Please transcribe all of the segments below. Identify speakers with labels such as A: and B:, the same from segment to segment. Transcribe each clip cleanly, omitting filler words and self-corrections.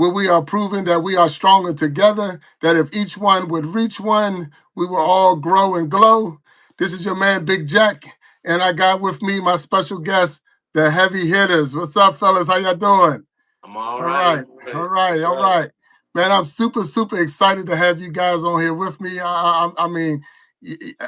A: where we are proving that we are stronger together, that if each one would reach one, we will all grow and glow. This is your man, Big Jack, and I got with me my special guest, the heavy hitters. What's up, fellas? How y'all doing?
B: I'm all
A: right.
B: right.
A: All right. All right. Man, I'm super, super excited to have you guys on here with me. I mean,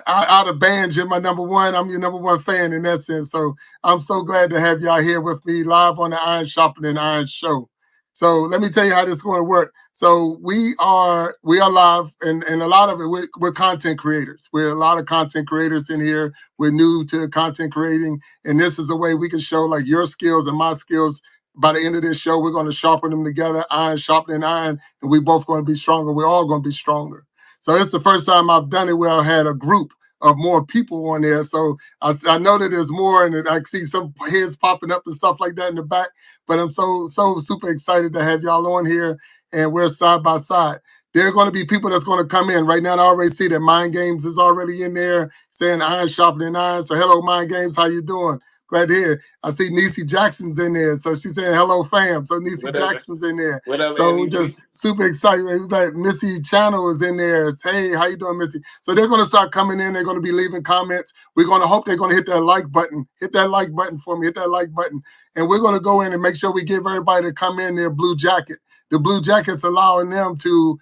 A: out of bands, you're my number one. I'm your number one fan in that sense. So I'm so glad to have y'all here with me live on the Iron Sharpening Iron Show. So let me tell you how this is going to work. So we are live, and a lot of it, we're content creators. We're a lot of content creators in here. We're new to content creating, and this is a way we can show like your skills and my skills. By the end of this show, we're going to sharpen them together, iron sharpening iron, and we both going to be stronger. We're all going to be stronger. So it's the first time I've done it where I had a group of more people on there. So I know that there's more, and I see some heads popping up and stuff like that in the back. But I'm so super excited to have y'all on here, and we're side by side. There are going to be people that's going to come in right now. I already see that Mind Games is already in there saying iron sharpening iron. So hello, Mind Games, how you doing? Glad to hear. I see Niecy Jackson's in there. So she's saying hello, fam. So Niecy Jackson's in there. So we're just super excited. Like Missy Channel is in there. It's, hey, how you doing, Missy? So they're going to start coming in. They're going to be leaving comments. We're going to hope they're going to hit that like button. Hit that like button for me. Hit that like button. And we're going to go in and make sure we give everybody to come in their blue jacket. The blue jacket's allowing them to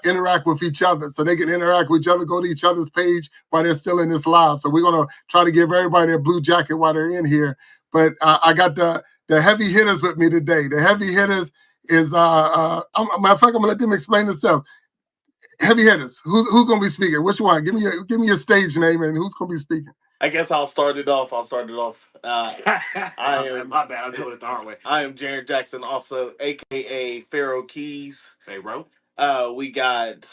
A: interact with each other, so they can interact with each other, go to each other's page while they're still in this live. So we're gonna try to give everybody a blue jacket while they're in here. But I got the heavy hitters with me today. The heavy hitters is matter of fact, I'm gonna let them explain themselves. Heavy hitters. Who's gonna be speaking? Which one? Give me your stage name and who's gonna be speaking.
B: I guess I'll start it off. I am
C: my bad. I'm doing it the hard way.
B: I am Jared Jackson, also aka Pharaoh Keys.
C: Hey, bro.
B: We got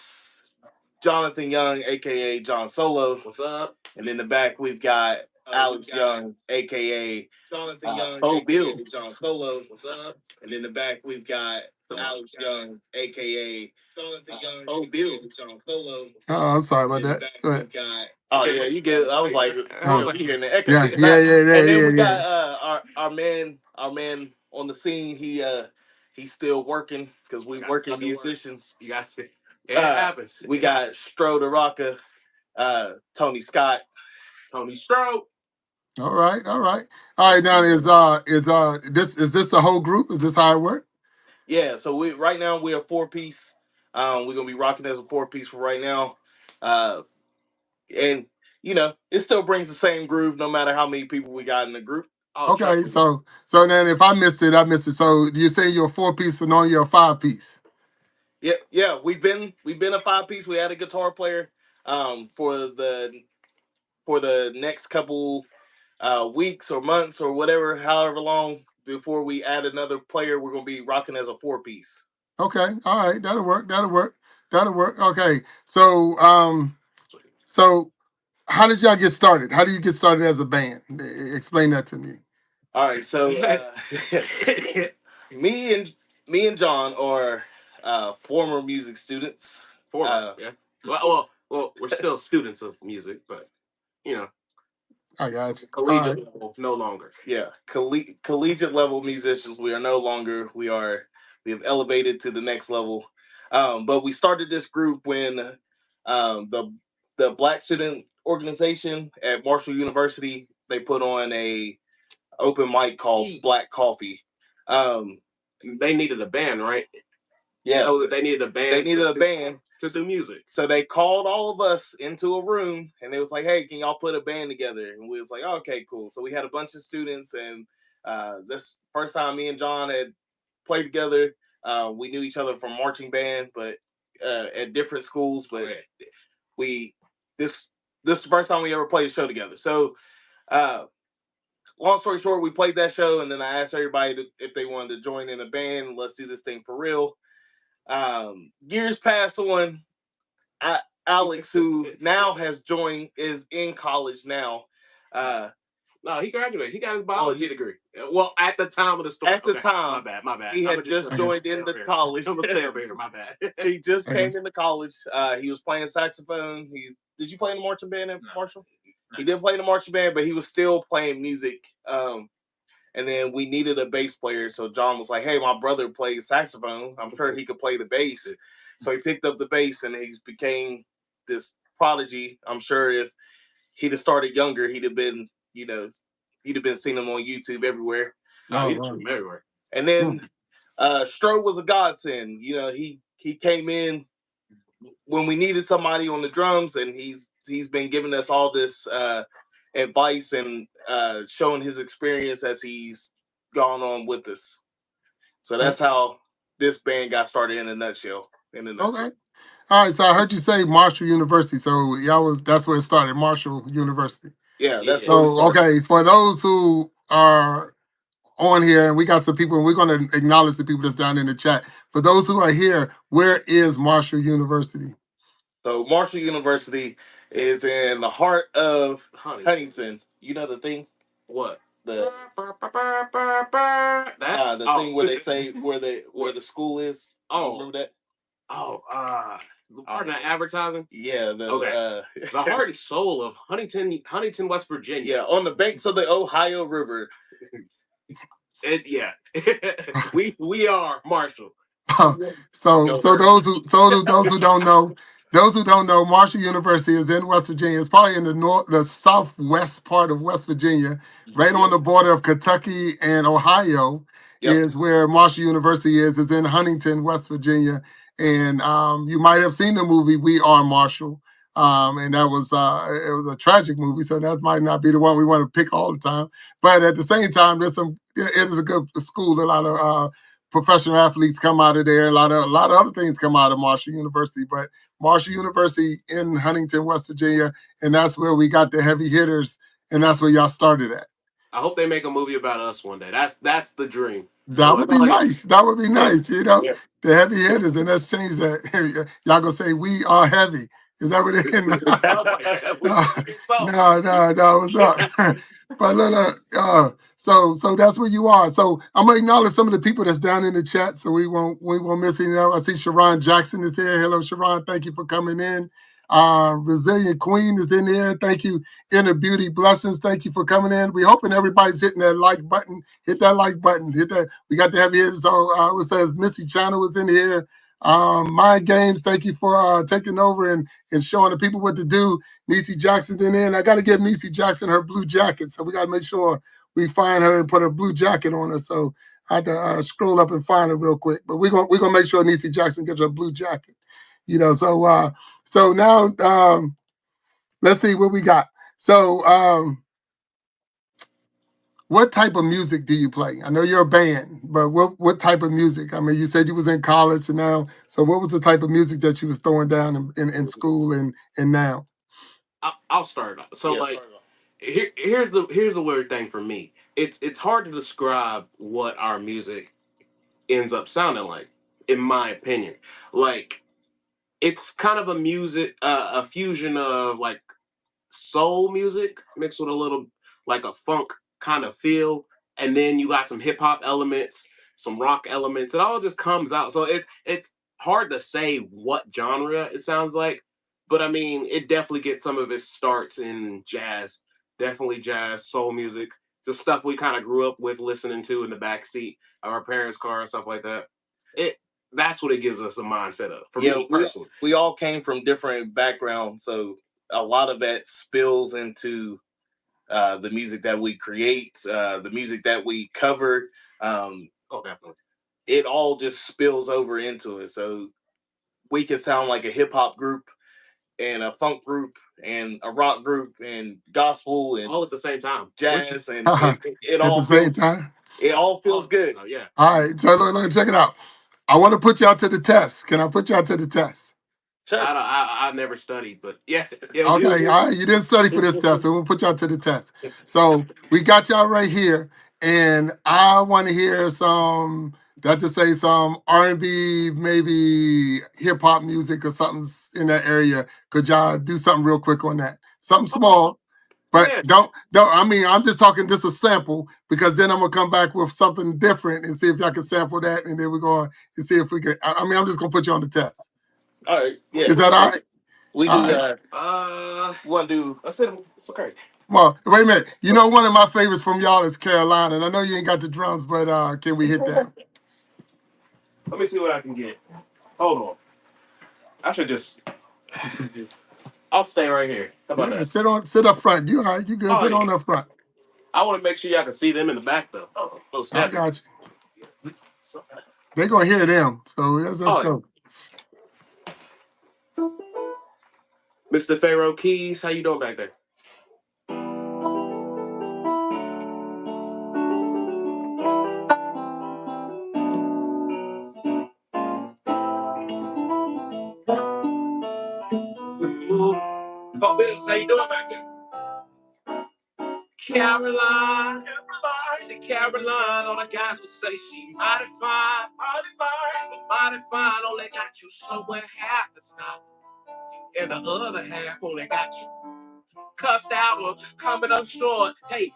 B: Jonathan Young, aka John Solo.
C: What's up?
B: And in the back we've got Alex Young, aka
C: Jonathan Young,
B: Bo Bills.
C: John Solo. What's up?
B: And in the back we've got Alex Young, aka
C: Jonathan Young,
B: Bo Bills.
C: John Solo.
A: Oh, I'm sorry about that. Go ahead.
B: Oh yeah, you get. I was like hearing the echo.
A: Yeah.
B: And then we got our man on the scene. He's still working because we working musicians.
C: You got to. It happens.
B: We got Stro the Rocker, Tony Scott,
C: Tony Stro.
A: All right. Now is this the whole group? Is this how it works?
B: Yeah. So right now we're a 4-piece. We're gonna be rocking as a 4-piece for right now. And you know, it still brings the same groove no matter how many people we got in the group.
A: Oh, okay, so then if I missed it, I missed it. So you say you're a 4-piece and now you're a 5-piece?
B: Yeah. We've been a 5-piece. We had a guitar player for the next couple weeks or months or whatever, however long before we add another player. We're gonna be rocking as a 4-piece.
A: Okay, all right, that'll work. Okay, so so how did y'all get started? How do you get started as a band? Explain that to me.
B: All right, so me and John are former music students.
C: Yeah. Well, we're still students of music, but you know,
A: I got you.
C: Collegiate level, no longer.
B: Yeah, collegiate level musicians. We are no longer. We have elevated to the next level. But we started this group when the Black Student Organization at Marshall University, they put on a open mic called Black Coffee.
C: They needed a band, right?
B: Yeah,
C: they needed a band.
B: They needed a band
C: to do music.
B: So they called all of us into a room and it was like, hey, can y'all put a band together? And we was like, oh, okay, cool. So we had a bunch of students, and this first time me and John had played together. We knew each other from marching band, but at different schools. But this is the first time we ever played a show together. So long story short, we played that show, and then I asked everybody if they wanted to join in a band. Let's do this thing for real. Years passed on. Alex, who now has joined, is in college now.
C: No, he graduated. He got his biology degree. Well, at the time of the story.
B: At the time.
C: My bad.
B: He had just joined into college.
C: I'm a failbaiter, my bad.
B: He just came into college. He was playing saxophone. Did you play in the marching band at Marshall? No. He didn't play in the marching band, but he was still playing music. And then we needed a bass player. So John was like, hey, my brother plays saxophone. I'm sure he could play the bass. So he picked up the bass and he's became this prodigy. I'm sure if he'd have started younger, he'd have been, he'd have been seeing him on YouTube everywhere.
C: No, he'd have everywhere.
B: And then Stroh was a godsend. He came in when we needed somebody on the drums, and he's been giving us all this advice and showing his experience as he's gone on with us. So that's how this band got started in a nutshell.
A: Okay. All right, so I heard you say Marshall University. So that's where it started, Marshall University.
B: Yeah, that's
A: so okay. For those who are on here, and we got some people, and we're going to acknowledge the people that's down in the chat. For those who are here, where is Marshall University?
B: So Marshall University is in the heart of Huntington. You know the thing?
C: What?
B: The thing where they say where the school is.
C: Oh,
B: remember that?
C: Oh, part of that advertising.
B: Yeah,
C: the heart and soul of Huntington, West Virginia.
B: Yeah, on the banks of the Ohio River.
C: we are Marshall.
A: So those who don't know, Marshall University is in West Virginia. It's probably in the southwest part of West Virginia, right on the border of Kentucky and Ohio. Is where Marshall University is in Huntington, West Virginia. And you might have seen the movie We Are Marshall. And that was it was a tragic movie, so that might not be the one we want to pick all the time. But at the same time, it is a good school. A lot of professional athletes come out of there. A lot of other things come out of Marshall University. But Marshall University in Huntington, West Virginia, and that's where we got the heavy hitters, and that's where y'all started at.
C: I hope they make a movie about us one day. That's the dream.
A: That would be nice. That would be nice. The heavy hitters, and let's change that. Y'all gonna say we are heavy. Is that what it is? No. What's up? But look, so that's where you are. So I'm gonna acknowledge some of the people that's down in the chat, so we won't miss any. I see Sharon Jackson is here. Hello, Sharon. Thank you for coming in. Resilient Queen is in here. Thank you. Inner Beauty Blessings. Thank you for coming in. We hoping everybody's hitting that like button. Hit that like button. Hit that. We got the heavy hitters. So it says Missy Channel was in here. Mind Games, thank you for taking over and showing the people what to do. Niecy Jackson's in there, and I got to give Niecy Jackson her blue jacket, so we got to make sure we find her and put a blue jacket on her. So I had to scroll up and find her real quick, but we're gonna make sure Niecy Jackson gets her blue jacket. So now let's see what we got. So what type of music do you play? I know you're a band, but what type of music? I mean, you said you was in college and now. So what was the type of music that you was throwing down in school and now?
C: I'll start off. So here's the weird thing for me. It's hard to describe what our music ends up sounding like, in my opinion. Like, it's kind of a fusion of like soul music mixed with a little like a funk kind of feel, and then you got some hip hop elements, some rock elements. It all just comes out. So it's hard to say what genre it sounds like, but I mean, it definitely gets some of its starts in jazz, definitely jazz, soul music, the stuff we kind of grew up with listening to in the backseat of our parents' car and stuff like that. That's what it gives us a mindset of. For me personally,
B: we all came from different backgrounds, so a lot of that spills into the music that we create, the music that we cover.
C: Definitely.
B: It all just spills over into it. So we can sound like a hip hop group and a funk group and a rock group and gospel and
C: all at the same time.
B: Jazz and it
A: all
B: all
A: at the same time.
B: It all feels good.
C: Oh, yeah.
A: All right, so look, check it out. I want to put y'all to the test. Can I put y'all to the test?
C: Sure. I never studied, but yes. Yeah,
A: okay, all right. You didn't study for this test, so we'll put y'all to the test. So we got y'all right here, and I want to hear some R&B, maybe hip hop music or something in that area. Could y'all do something real quick on that? Something small. But don't. I mean, I'm just talking just a sample, because then I'm gonna come back with something different and see if y'all can sample that, and then we're going to see if we can. I mean, I'm just gonna put you on the test.
B: All right. Yeah.
A: Is that all right?
B: We do.
A: All right.
B: Want to do?
C: I said it's crazy.
A: Well, wait a minute. You know, one of my favorites from y'all is Carolina, and I know you ain't got the drums, but can we hit that?
C: Let me see what I can get. Hold on. I should just. I'll stay right here. How about that?
A: Sit up front. You all right? You good? Sit on up front.
C: I want to make sure y'all can see them in the back though.
A: I got you. They're gonna hear them, so let's go.
C: Mr. Pharaoh Keys, how you doing back there? Fuck Bills, how you doing back there? Caroline, see Caroline, all the guys would say she mighty fine, but mighty fine only got you somewhere half the time, and the other half only got you cussed out or coming up short. Hey,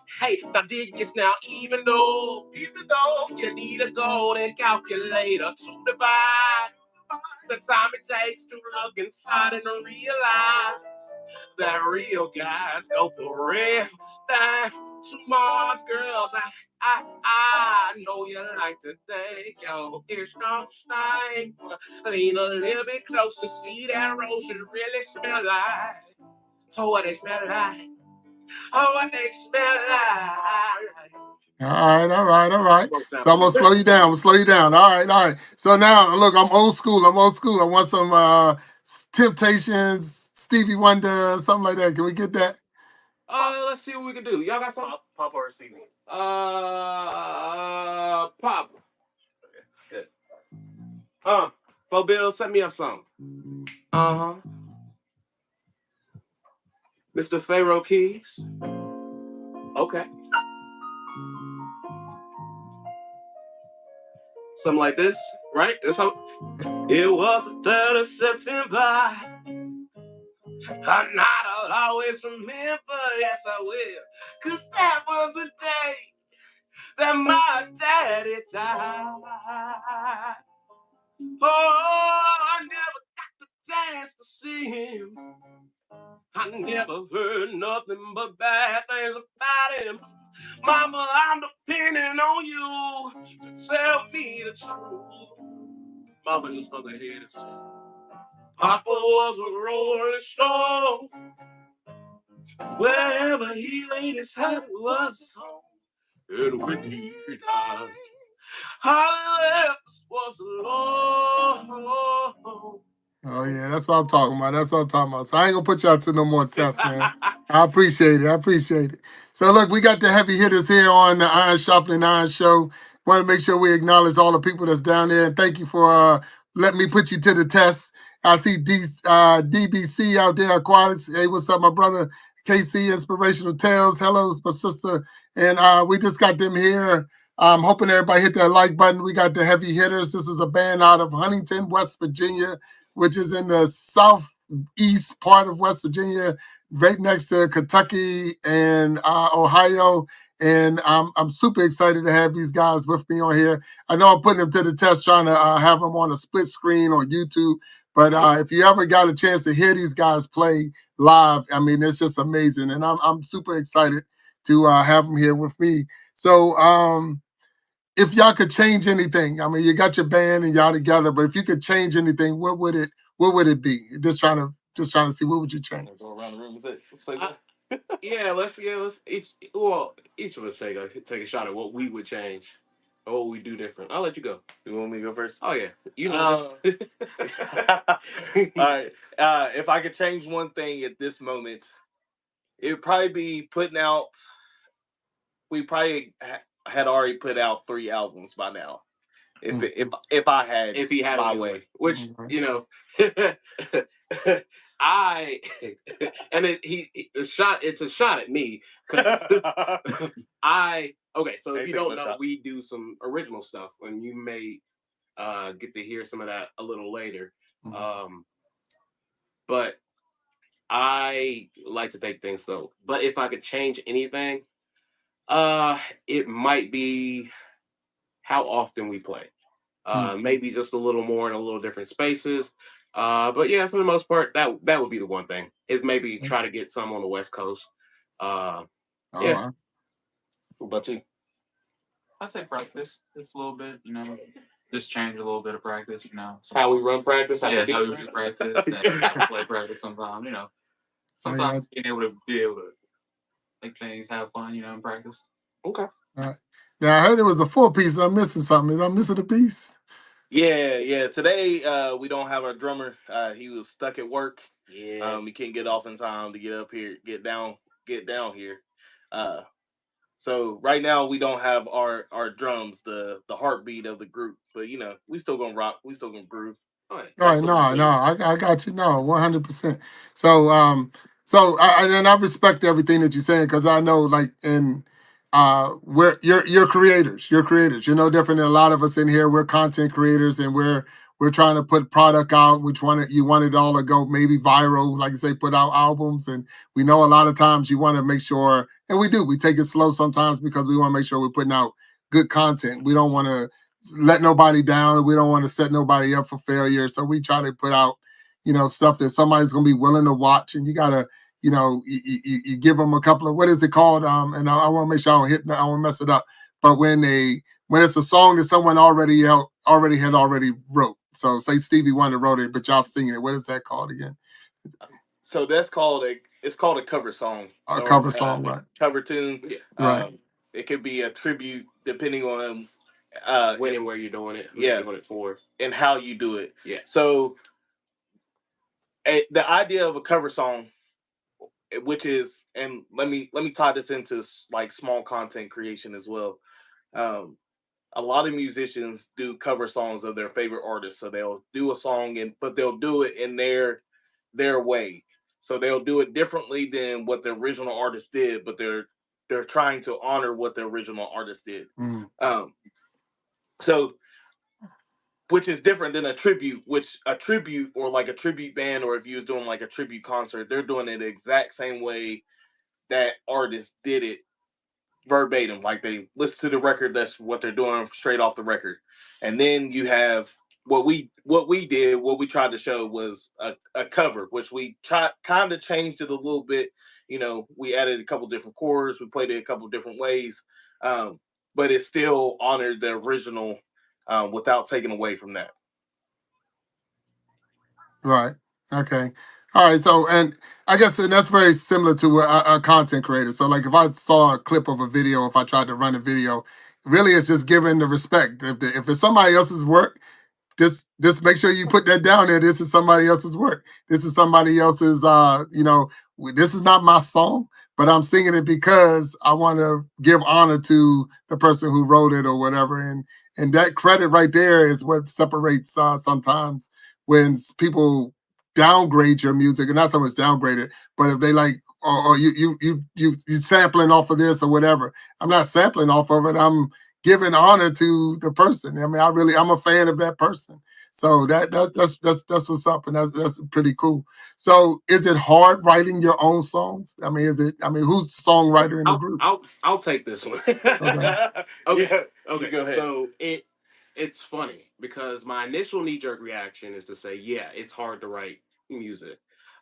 C: now dig this now, even though you need a golden calculator to divide the time it takes to look inside and realize that real guys go for real. That to Mars girls, I know you like to think, yo, it's no shame. Lean a little bit closer, see that roses really smell like. Oh, what they smell like. Oh, what they smell like.
A: All right. So I'm gonna slow you down. All right. So now, look, I'm old school. I want some Temptations, Stevie Wonder, something like that. Can we get that?
C: Let's see what we can do. Y'all got something? Pop or Stevie? Pop. Okay. Good. Fo Bill, set me up something. Mr. Pharaoh Keys. Okay. Something like this, right? That's how. It was the 3rd of September. A night I'll always remember, yes I will. 'Cause that was the day that my daddy died. Oh, I never got the chance to see him. I never heard nothing but bad things about him. Mama, I'm depending on you to tell me the truth. Mama just hung her head and said, Papa was a rolling stone. Wherever he laid his head was his home. And when he died, all left was alone.
A: Oh yeah, that's what I'm talking about. So I ain't gonna put y'all to no more tests, man. I appreciate it. So look, we got the heavy hitters here on the Iron Sharpening Iron Show. Want to make sure we acknowledge all the people that's down there, and thank you for letting me put you to the test. I see DBC out there, Aquatics. Hey, what's up, my brother? KC Inspirational Tales. Hello, my sister. And we just got them here. I'm hoping everybody hit that like button. We got the heavy hitters. This is a band out of Huntington, West Virginia, which is in the southeast part of West Virginia, right next to Kentucky and Ohio. And I'm super excited to have these guys with me on here. I know I'm putting them to the test, trying to have them on a split screen on YouTube. But if you ever got a chance to hear these guys play live, I mean, it's just amazing. And I'm super excited to have them here with me. So if y'all could change anything, I mean, you got your band and y'all together, but if you could change anything, what would it be? Just trying to see, what would you change?
B: Go around the room. Is it?
C: Let's each of us take a shot at what we would change or what we do different. I'll let you go.
B: You want me to go first?
C: Oh yeah, you know.
B: All right. If I could change one thing at this moment, it would probably be putting out. We probably had already put out 3 albums by now. If he had my way,
C: which you know, it's a shot at me. So if you don't know, we do some original stuff, and you may get to hear some of that a little later. But I like to take things slow. But if I could change anything, it might be how often we play. Maybe just a little more in a little different spaces. But yeah, for the most part, that would be the one thing, is maybe try to get some on the West Coast. Yeah.
A: Right.
B: What about you?
D: I'd say practice just a little bit, just change a little bit of practice,
C: How we run practice,
D: how we do practice, and how we play practice sometimes, sometimes being able to make things, have fun, in practice.
C: Okay.
A: Right. Yeah, I heard it was a 4-piece. I'm missing something. Is I'm missing a piece?
B: Yeah. Today we don't have our drummer. He was stuck at work.
C: Yeah.
B: He can't get off in time to get up here, get down here. So right now we don't have our drums, the heartbeat of the group. But we still gonna rock. We still gonna groove.
C: All right.
A: Right, no, I got you. No, 100%. So, and I respect everything that you're saying because I know, like, we're you're creators. You're creators. You're no different than a lot of us in here. We're content creators, and we're trying to put product out. Which one you want it all to go maybe viral, like you say, put out albums, and we know a lot of times you want to make sure, and we do. We take it slow sometimes because we want to make sure we're putting out good content. We don't want to let nobody down, and we don't want to set nobody up for failure. So we try to put out, stuff that somebody's going to be willing to watch. And you gotta, you give them a couple of, what is it called? And I want to make sure I don't I don't mess it up. But when it's a song that someone already wrote. So say Stevie Wonder wrote it, but y'all singing it. What is that called again?
B: So that's called a cover song.
A: A cover song, right?
B: Cover tune.
C: Yeah.
A: Right.
B: It could be a tribute depending on
C: when and where you're doing it. Who
B: Yeah.
C: you're doing it for.
B: and how you do it.
C: Yeah.
B: So the idea of a cover song, which is, and let me tie this into like small content creation as well. A lot of musicians do cover songs of their favorite artists. So they'll do a song but they'll do it in their way. So they'll do it differently than what the original artist did, but they're trying to honor what the original artist did. So which is different than a tribute, or like a tribute band, or if you was doing like a tribute concert, they're doing it the exact same way that artist did it verbatim. Like they listen to the record, that's what they're doing straight off the record. And then you have what we tried to show was a cover, which we kind of changed it a little bit. We added a couple different chords, we played it a couple different ways, but it still honored the original without taking away from that.
A: Right. Okay. All right. So, and I guess that's very similar to a content creator. So, like, if I saw a clip of a video, if I tried to run a video, really, it's just giving the respect. If it's somebody else's work, just make sure you put that down there. This is somebody else's work. This is somebody else's. This is not my song, but I'm singing it because I want to give honor to the person who wrote it or whatever. And that credit right there is what separates sometimes when people downgrade your music, and not so much downgrade it, but if they like, or you sampling off of this or whatever. I'm not sampling off of it. I'm giving honor to the person. I mean, I'm a fan of that person. So that's what's up, and that's pretty cool. So, is it hard writing your own songs? I mean, who's the songwriter in the group?
C: I'll take this one.
B: Okay.
C: Okay.
B: Go ahead.
C: So it's funny because my initial knee-jerk reaction is to say, yeah, it's hard to write music.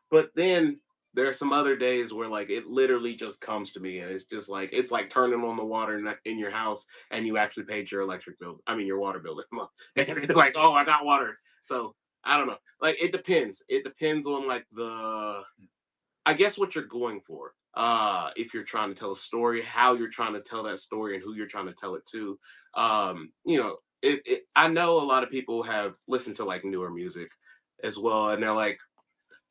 C: But then there are some other days where like it literally just comes to me and it's like turning on the water in your house and you actually paid your electric bill. I mean your water bill. And it's like, oh, I got water. So I don't know. Like it depends. It depends on like I guess what you're going for. If you're trying to tell a story, how you're trying to tell that story and who you're trying to tell it to. I know a lot of people have listened to like newer music as well, and they're like,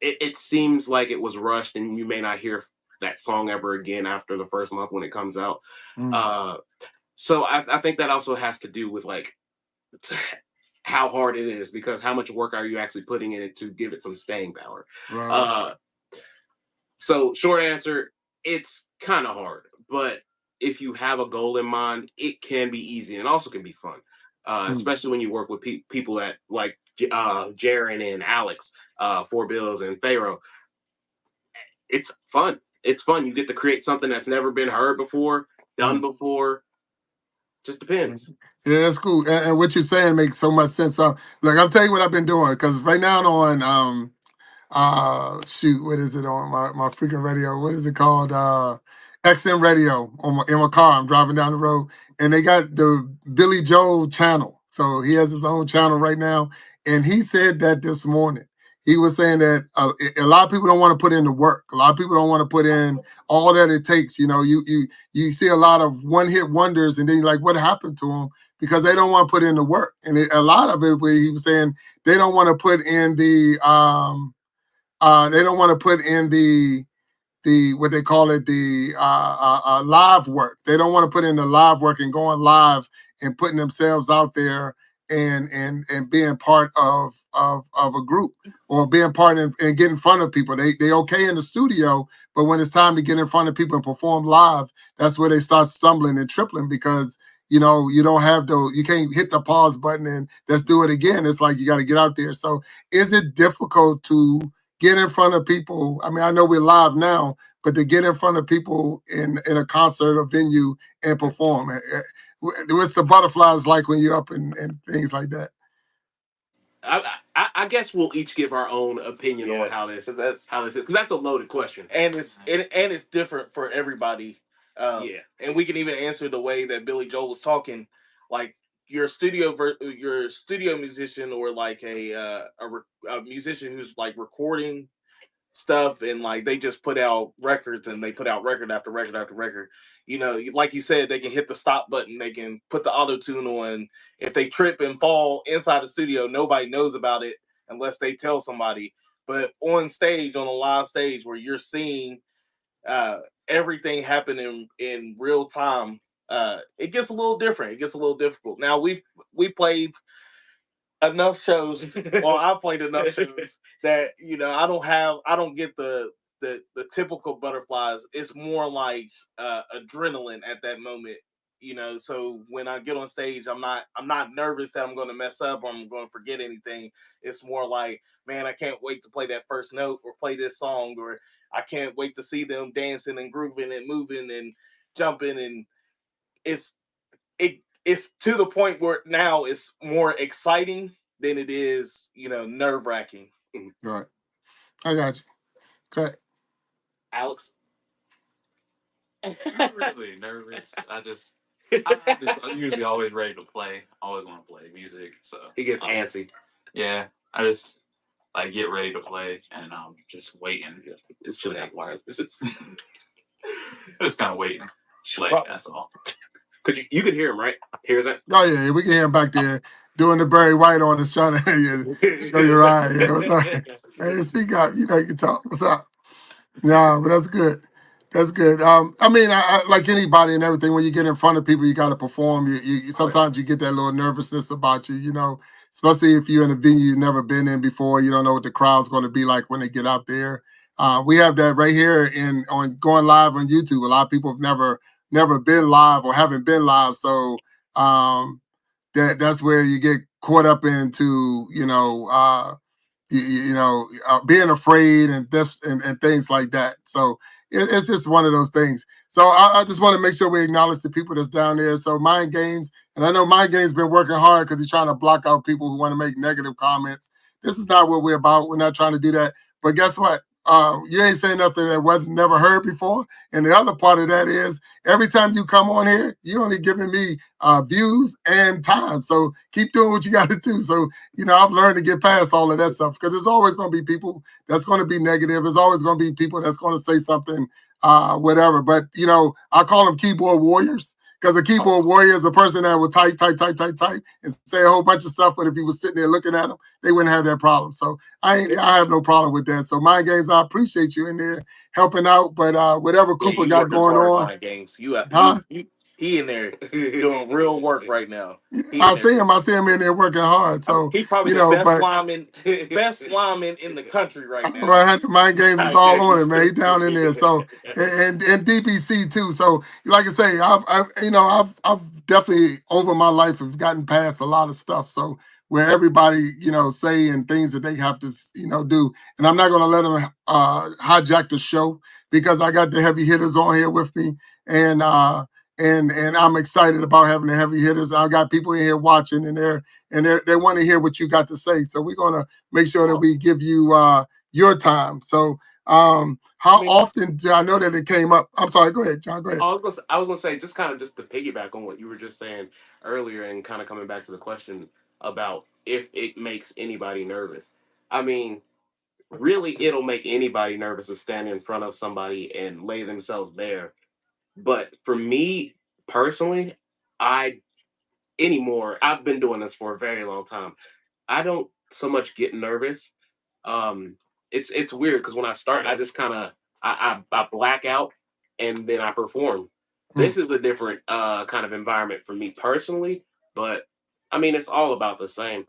C: it seems like it was rushed, and you may not hear that song ever again after the first month when it comes out. So I think that also has to do with like how hard it is, because how much work are you actually putting in it to give it some staying power?
A: Right.
C: So short answer, it's kind of hard, but if you have a goal in mind, it can be easy and also can be fun. Especially when you work with people that like Jaren and Alex, Four Bills and Pharaoh. It's fun. It's fun. You get to create something that's never been heard before, done before. Just depends.
A: Yeah, that's cool. And what you're saying makes so much sense. Look, I'm telling you what I've been doing, because right now shoot, what is it on my freaking radio? What is it called? XM radio in my car. I'm driving down the road, and they got the Billy Joel channel. So he has his own channel right now, and he said that this morning. He was saying that a lot of people don't want to put in the work. A lot of people don't want to put in all that it takes. You know, you see a lot of one hit wonders, and then you're like, what happened to them? Because they don't want to put in the work, and a lot of it, he was saying they don't want to put in the they don't want to put in the what they call it, the live work. They don't want to put in the live work and going live and putting themselves out there and being part of a group or being part and get in front of people. They okay in the studio, but when it's time to get in front of people and perform live, that's where they start stumbling and tripling because you know you don't have you can't hit the pause button and let's do it again. It's like you got to get out there. So is it difficult to get in front of people? I mean, I know we're live now, but to get in front of people in a concert or venue and perform. What's the butterflies like when you're up and things like that?
C: I guess we'll each give our own opinion on how this is because that's a loaded question,
B: and it's different for everybody. And we can even answer the way that Billy Joel was talking, like your studio musician or like a musician who's like recording stuff and like they just put out records and they put out record after record after record. You know, like you said, they can hit the stop button, they can put the auto tune on. If they trip and fall inside the studio, nobody knows about it unless they tell somebody. But on stage, on a live stage where you're seeing everything happen in real time, it gets a little different. It gets a little difficult. Now we played enough shows. Well, I've played enough shows that I don't get the typical butterflies. It's more like adrenaline at that moment. So when I get on stage, I'm not nervous that I'm going to mess up or I'm going to forget anything. It's more like, man, I can't wait to play that first note or play this song, or I can't wait to see them dancing and grooving and moving and jumping, and it's to the point where now it's more exciting than it is, nerve-wracking.
A: Right. I got you. Okay.
C: Alex?
D: Not really nervous. I'm usually always ready to play. Always want to play music. So
C: he gets antsy.
D: Yeah. I just get ready to play and I'm just waiting. It's just that part. Just kind of waiting. That's all.
C: You could hear him, right? Hear that?
A: Oh yeah, we can hear him back there doing the Barry White on us, trying to show your eye. Yeah, what's up? Hey, speak up. You can talk. What's up? Yeah, but that's good. That's good. I mean, I like anybody and everything. When you get in front of people, you got to perform. You sometimes you get that little nervousness about you. Especially if you're in a venue you've never been in before. You don't know what the crowd's going to be like when they get out there. We have that right here on going live on YouTube. A lot of people have never been live or haven't been live, so that's where you get caught up into being afraid and things like that. So it's just one of those things. So I just want to make sure we acknowledge the people that's down there. So Mind Games, and I know Mind Games been working hard because he's trying to block out people who want to make negative comments. This is not what we're about. We're not trying to do that. But guess what? You ain't saying nothing that wasn't never heard before. And the other part of that is every time you come on here, you only giving me views and time. So keep doing what you got to do. So, I've learned to get past all of that stuff because there's always going to be people that's going to be negative. There's always going to be people that's going to say something, whatever. But, I call them keyboard warriors. Because a keyboard warrior is a person that will type, and say a whole bunch of stuff. But if you was sitting there looking at them, they wouldn't have that problem. So I have no problem with that. So Mind Games, I appreciate you in there helping out. But whatever Cooper got going on,
B: Mind Games, he in there doing real work right now.
A: I see him in there working hard. So
B: he probably the best lineman in the country right now.
A: Right, Mind Games is all on it, man. He's down in there. So and DBC too. So like I say, I've definitely over my life have gotten past a lot of stuff. So where everybody say and things that they have to do, and I'm not going to let them hijack the show because I got the heavy hitters on here with me, and I'm excited about having the heavy hitters. I got people in here watching, and they want to hear what you got to say. So we're gonna make sure that we give you your time. So how often do I know that it came up? I'm sorry, go ahead, John. Go ahead.
C: I was gonna say just kind of just to piggyback on what you were just saying earlier, and kind of coming back to the question about if it makes anybody nervous. I mean, really, it'll make anybody nervous to stand in front of somebody and lay themselves bare. But for me personally, I anymore. I've been doing this for a very long time. I don't so much get nervous. Um, it's weird because when I start, I just kind of I black out and then I perform. This is a different kind of environment for me personally, but I mean it's all about the same.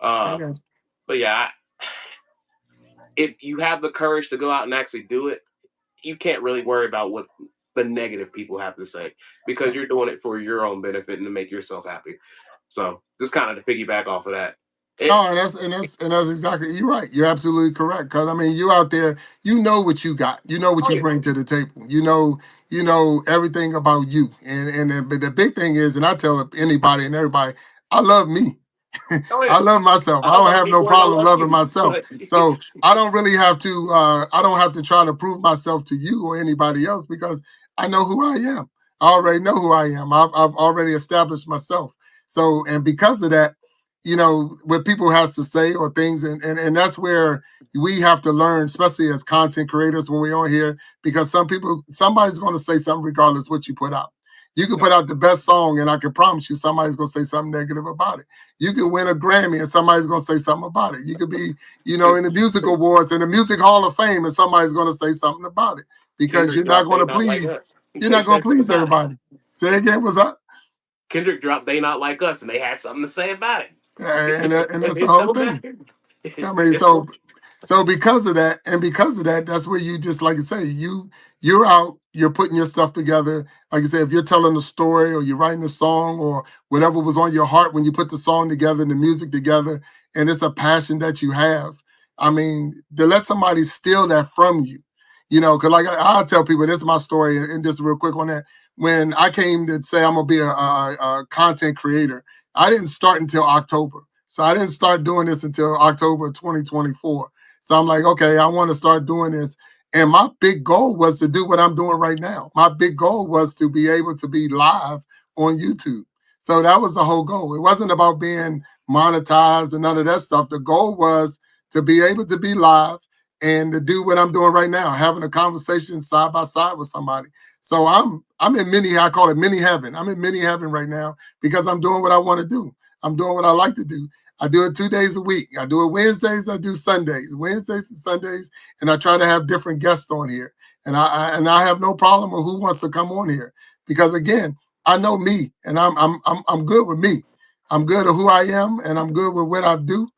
A: Okay.
C: But yeah, if you have the courage to go out and actually do it, you can't really worry about what the negative people have to say because you're doing it for your own benefit and to make yourself happy. So just kind of to piggyback off of that.
A: Oh, and that's exactly, you're right. You're absolutely correct. Because I mean, you out there, you know what you got. You know what
C: Oh
A: you
C: yeah,
A: bring to the table. You know everything about you. But the big thing is, and I tell anybody and everybody, I love me.
C: oh yeah.
A: I love myself.
C: I
A: I
C: love
A: don't
C: other
A: have no
C: people and I
A: problem
C: love
A: loving
C: you,
A: myself.
C: but
A: So I don't really have to. I don't have to try to prove myself to you or anybody else because I know who I am. I already know who I am. I've already established myself. So and because of that, what people have to say or things, and that's where we have to learn, especially as content creators when we're on here, because somebody's going to say something regardless what you put out. You can put out the best song, and I can promise you somebody's going to say something negative about it. You can win a Grammy, and somebody's going to say something about it. You could be, in the music awards and the Music Hall of Fame, and somebody's going to say something about it because
C: Kendrick
A: you're not
C: dropped
A: going
C: "They
A: to
C: Not Like
A: please.
C: Us."
A: You're
C: They
A: not going
C: said
A: to
C: something
A: please
C: about it.
A: everybody. Say again, what's up?
C: Kendrick dropped "They Not Like Us," and they had something to say about
A: And that's the
C: it
A: whole
C: don't
A: thing.
C: matter.
A: I mean,
C: It's
A: so because of that, that's where you just like I say, you're out, you're putting your stuff together. Like I said, if you're telling a story or you're writing a song or whatever was on your heart when you put the song together and the music together, and it's a passion that you have. I mean, to let somebody steal that from you, because like I tell people, this is my story, and just real quick on that. When I came to say I'm gonna be a content creator, I didn't start until October. So I didn't start doing this until October 2024. So I'm like, okay, I want to start doing this. And my big goal was to do what I'm doing right now. My big goal was to be able to be live on YouTube. So that was the whole goal. It wasn't about being monetized and none of that stuff. The goal was to be able to be live and to do what I'm doing right now, having a conversation side by side with somebody. So I'm in I call it mini heaven. I'm in mini heaven right now because I'm doing what I want to do. I'm doing what I like to do. I do it 2 days a week. I do it Wednesdays. I do Sundays, Wednesdays and Sundays, and I try to have different guests on here. And I have no problem with who wants to come on here because again, I know me, and I'm good with me. I'm good at who I am, and I'm good with what I do,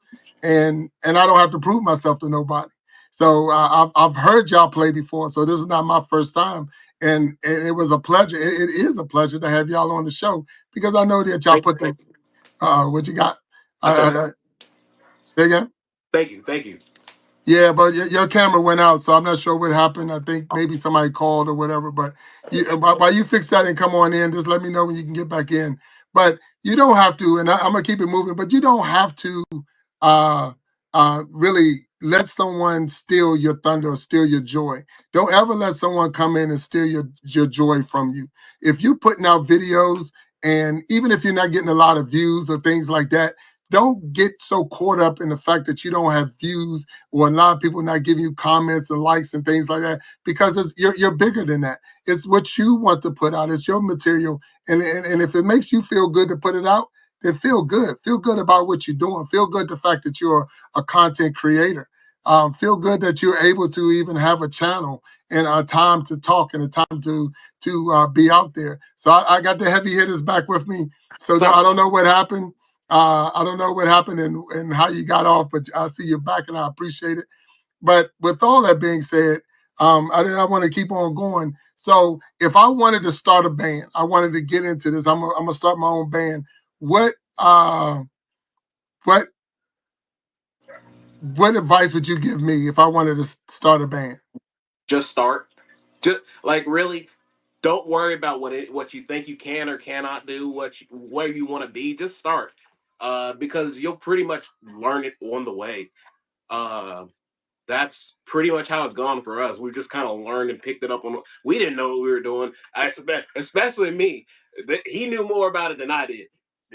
A: and I don't have to prove myself to nobody. So I've heard y'all play before, so this is not my first time, and it was a pleasure. It is a pleasure to have y'all on the show because I know that y'all put the what you got.
C: I said,
A: Say again.
C: thank you.
A: Yeah, but your camera went out, so I'm not sure what happened. I think maybe somebody called or whatever. But while you fix that and come on in, just let me know when you can get back in. But you don't have to, and I'm gonna keep it moving. But you don't have to uh, really let someone steal your thunder or steal your joy. Don't ever let someone come in and steal your joy from you. If you're putting out videos, and even if you're not getting a lot of views or things like that, don't get so caught up in the fact that you don't have views or a lot of people not giving you comments and likes and things like that because you're bigger than that. It's what you want to put out. It's your material, and if it makes you feel good to put it out, then feel good. Feel good about what you're doing. Feel good the fact that you're a content creator. Feel good that you're able to even have a channel and a time to talk and a time to be out there. So I got the heavy hitters back with me. So
C: So
A: I don't know what happened. I don't know what happened and how you got off, but I see you're back and I appreciate it. But with all that being said, I want to keep on going. So if I wanted to start a band, I wanted to get into this. I'm gonna start my own band. What uh, what what advice would you give me if I wanted to start a band?
C: just start. Just like really, don't worry about what you think you can or cannot do. Where you want to be. Just start. Because you'll pretty much learn it on the way. Uh, that's pretty much how it's gone for us. We just kind of learned and picked it up on. We didn't know what we were doing. Especially me. He knew more about it than I did.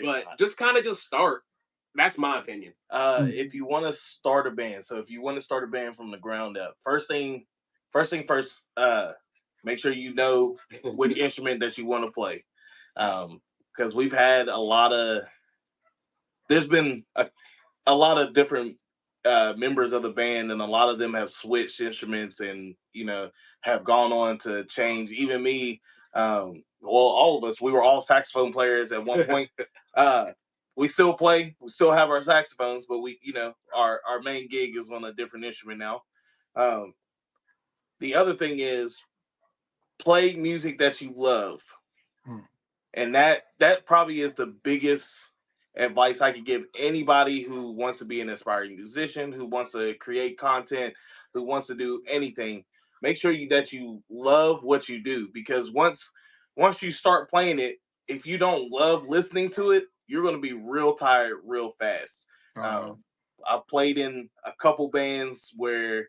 C: But just kind of just start. That's my opinion.
B: If you want to start a band, so if you want to start a band from the ground up, first thing first, make sure you know which instrument that you want to play. Because we've had there's been a lot of different members of the band, and a lot of them have switched instruments and have gone on to change. Even me, well, all of us, we were all saxophone players at one point. We still play, we still have our saxophones, but our main gig is on a different instrument now. Um, the other thing is play music that you love. And that probably is the biggest advice I could give anybody who wants to be an aspiring musician, who wants to create content, who wants to do anything. Make sure that you love what you do, because once you start playing it, if you don't love listening to it, you're going to be real tired real fast. I played in a couple bands where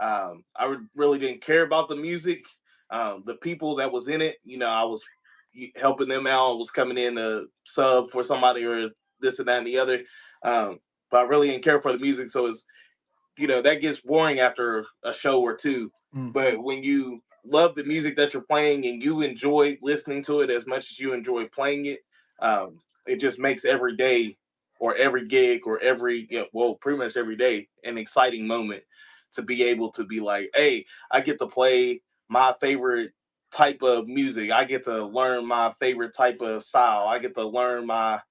B: I really didn't care about the music. The people that was in it, I was helping them out, was coming in to sub for somebody or this and that and the other. But I really didn't care for the music. So it's, that gets boring after a show or two. But when you love the music that you're playing and you enjoy listening to it as much as you enjoy playing it, it just makes every day or every gig or pretty much every day an exciting moment to be able to be like, hey, I get to play my favorite type of music. I get to learn my favorite type of style. I get to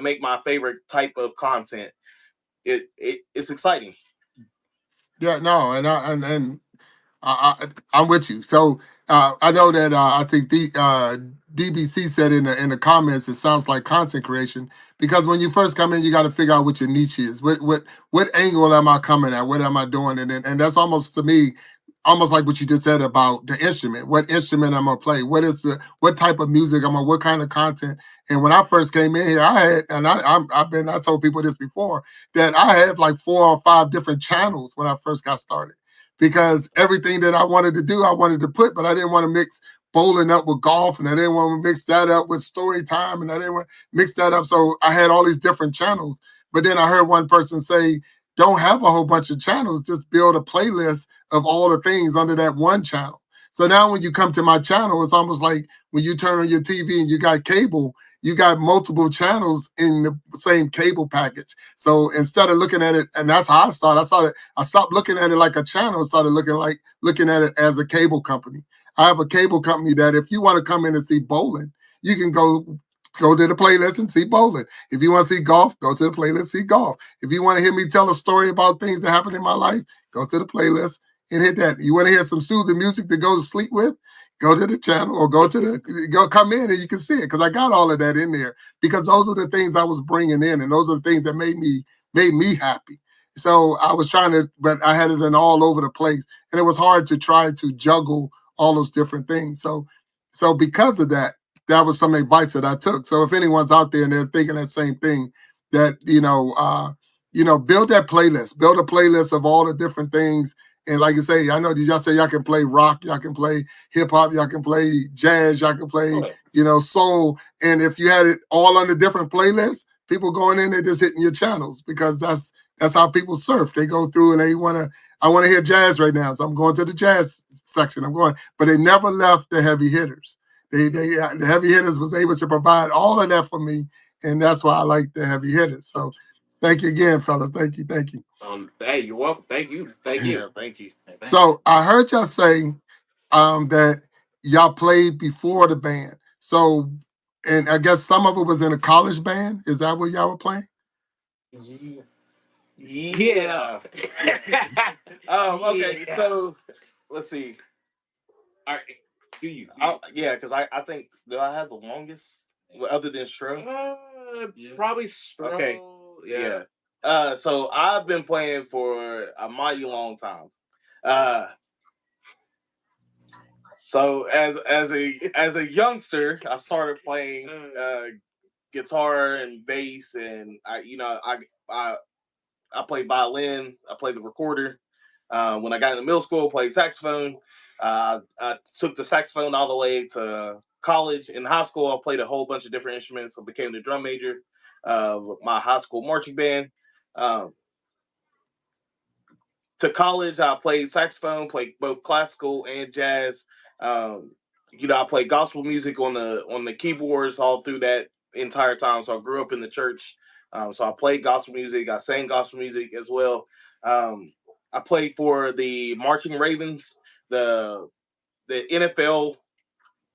B: make my favorite type of content. It's exciting.
A: Yeah, no, I'm with you. So I know that I think the DBC said in the comments, it sounds like content creation, because when you first come in, you got to figure out what your niche is. What angle am I coming at? What am I doing? And that's almost, to me, almost like what you just said about the instrument. What instrument I'm gonna play? What type of music I'm gonna? What kind of content? And when I first came in here, I had, and I told people this before, that I had like 4 or 5 different channels when I first got started, because everything that I wanted to do, I wanted to put, but I didn't want to mix bowling up with golf, and I didn't want to mix that up with story time, and I didn't want to mix that up. So I had all these different channels. But then I heard one person say, don't have a whole bunch of channels, just build a playlist of all the things under that one channel. So now when you come to my channel, it's almost like when you turn on your TV and you got cable, you got multiple channels in the same cable package. So instead of looking at it, and that's how I started. I stopped looking at it like a channel and started looking at it as a cable company. I have a cable company that if you want to come in and see bowling, you can go to the playlist and see bowling. If you want to see golf, go to the playlist, see golf. If you want to hear me tell a story about things that happened in my life, go to the playlist and hit that. You want to hear some soothing music to go to sleep with? Go to the channel or come in and you can see it, because I got all of that in there, because those are the things I was bringing in, and those are the things that made me happy. So I was trying to, but I had it in all over the place, and it was hard to try to juggle all those different things. So because of that, that was some advice that I took. So if anyone's out there and they're thinking that same thing, that build that playlist, build a playlist of all the different things. And like you say, I know y'all say y'all can play rock, y'all can play hip hop, y'all can play jazz, y'all can play, soul. And if you had it all on the different playlists, people going in there just hitting your channels, because that's how people surf. They go through and I want to hear jazz right now, so I'm going to the jazz section. But they never left the heavy hitters. The heavy hitters was able to provide all of that for me, and that's why I like the heavy hitters. So thank you again, fellas. Thank you.
C: Hey, you're welcome. Thank you.
B: Yeah, thank you.
A: So I heard y'all say that y'all played before the band. So, and I guess some of it was in a college band. Is that what y'all were playing?
B: Yeah. Okay.
C: Yeah.
B: So let's see.
C: All right. Do you?
B: Yeah, because I think, do I have the longest other than Stro?
C: Probably Stro.
B: Okay.
C: Yeah.
B: So I've been playing for a mighty long time. So as a youngster, I started playing guitar and bass, and I play violin. I play the recorder. When I got into middle school, I played saxophone. I took the saxophone all the way to college. In high school, I played a whole bunch of different instruments. I became the drum major of my high school marching band. To college, I played saxophone, played both classical and jazz. I played gospel music on the keyboards all through that entire time. So I grew up in the church. So I played gospel music. I sang gospel music as well. I played for the Marching Ravens. The NFL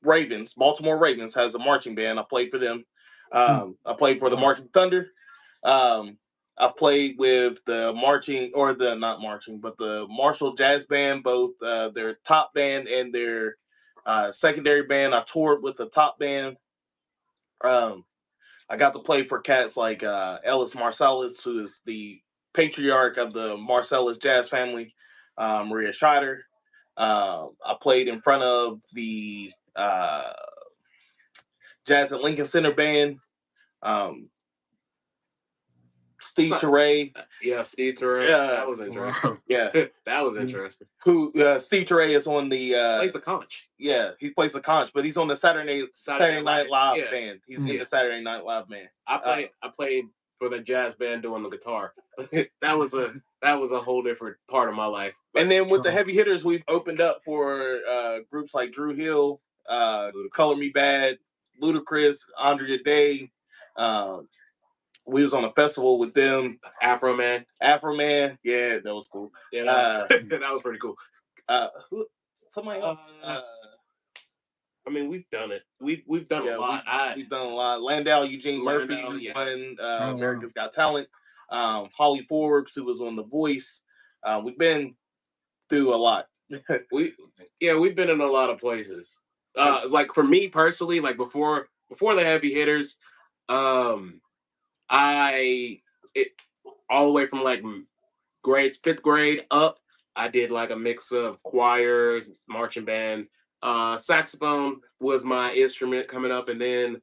B: Ravens, Baltimore Ravens, has a marching band. I played for them. I played for the Marching Thunder. I played with the Marshall Jazz Band, both their top band and their secondary band. I toured with the top band. I got to play for cats like Ellis Marsalis, who is the patriarch of the Marsalis jazz family, Maria Scheider. I played in front of the Jazz at Lincoln Center band. Steve Teray.
C: Yeah, Steve Teray. That was interesting.
B: Yeah.
C: That was interesting.
B: Steve Teray is on the
C: plays the conch.
B: Yeah, he plays the conch, but he's on the Saturday Night Live band. He's in the Saturday Night Live band.
C: I played for the jazz band doing the guitar. that was a whole different part of my life.
B: And then with the heavy hitters, we've opened up for groups like Drew Hill, Color Me Bad, Ludacris, Andrea Day. We was on a festival with them.
C: Afro Man.
B: Yeah, that was cool.
C: Yeah, that was pretty cool.
B: Somebody else?
C: I mean, we've done it. We've done a lot.
B: We've done a lot. Landau Eugene Murphy, who won America's Got Talent. Holly Forbes, who was on The Voice. We've been through a lot.
C: We've been in a lot of places. Like for me personally, like before the heavy hitters, all the way from like grades 5th grade up, I did like a mix of choirs, marching band. Saxophone was my instrument coming up, and then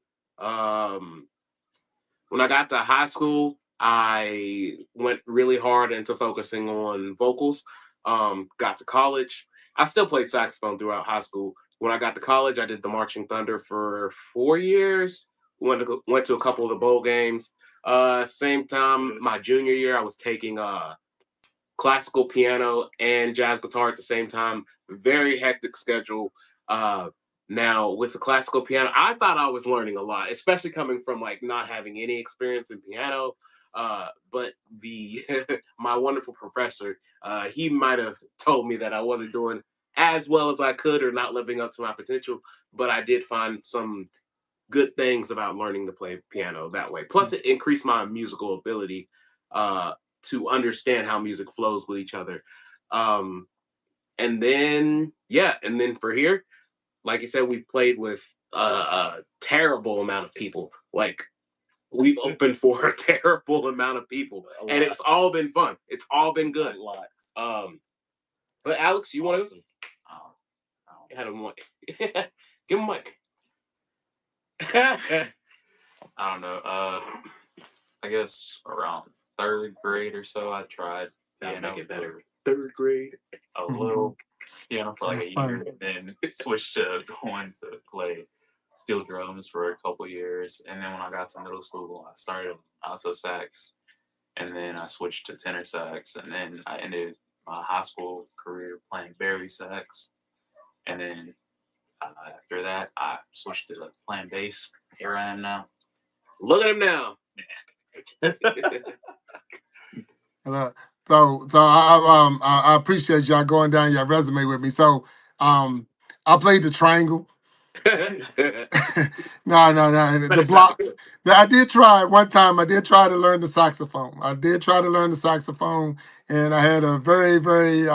C: when I got to high school, I went really hard into focusing on vocals. Got to college, I still played saxophone throughout high school. When I got to college, I did the Marching Thunder for 4 years. Went to a couple of the bowl games. Same time, my junior year, I was taking classical piano and jazz guitar at the same time. Very hectic schedule. Now with the classical piano, I thought I was learning a lot, especially coming from like not having any experience in piano. But my wonderful professor, he might have told me that I wasn't doing as well as I could or not living up to my potential. But I did find some good things about learning to play piano that way. Plus, it increased my musical ability to understand how music flows with each other. And then for here, like you said, we played with a terrible amount of people. Like, we've opened for a terrible amount of people. And it's all been fun. It's all been good.
B: A lot.
C: But Alex, you want to? You had a mic. Give him a mic.
D: I don't know. I guess around 3rd grade or so, I tried piano.
C: Make it better. 3rd grade.
D: A little piano for like a year, and then switched to going to play steel drums for a couple years. And then when I got to middle school, I started alto sax, and then I switched to tenor sax, and then I ended my high school career playing barely sax, and then after that, I switched to playing bass. Here I am now.
C: Look at him now.
A: So I appreciate y'all going down your resume with me. So I played the triangle. No, the blocks. I did try one time. I did try to learn the saxophone. And I had a very, very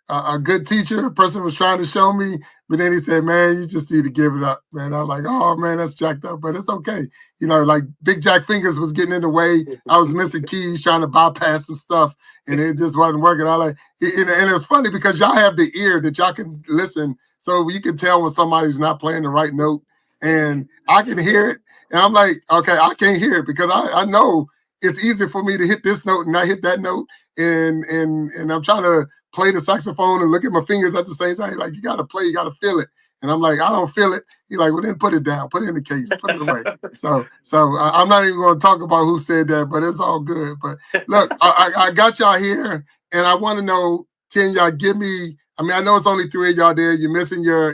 A: a good teacher. A person was trying to show me, but then he said, "Man, you just need to give it up, man." I'm like, "Oh man, that's jacked up," but it's okay. You know, like Big Jack Fingers was getting in the way. I was missing keys, trying to bypass some stuff, and it just wasn't working. I like, and it was funny because y'all have the ear that y'all can listen, so you can tell when somebody's not playing the right note, and I can hear it, and I'm like, okay, I can't hear it because I know it's easy for me to hit this note and not hit that note. and I'm trying to play the saxophone and look at my fingers at the same time. He's like, you got to play, you got to feel it. And I'm like, I don't feel it. He's like, well, then put it down, put it in the case, put it away. So I'm not even going to talk about who said that, but it's all good. But look, I got y'all here, and I want to know, can y'all give me? I mean, I know it's only three of y'all there. You're missing your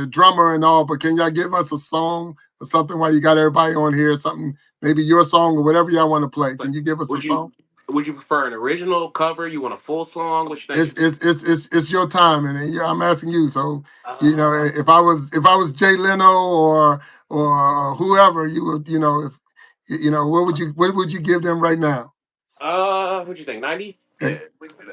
A: drummer and all, but can y'all give us a song or something while you got everybody on here? Something, maybe your song or whatever y'all want to play. Can you give us a song?
C: Would you prefer an original cover? You want a full song? What you think?
A: It's your time, and I'm asking you. So if I was Jay Leno or whoever, you would, if what would you give them right now?
C: What you think? 90?
A: Yeah.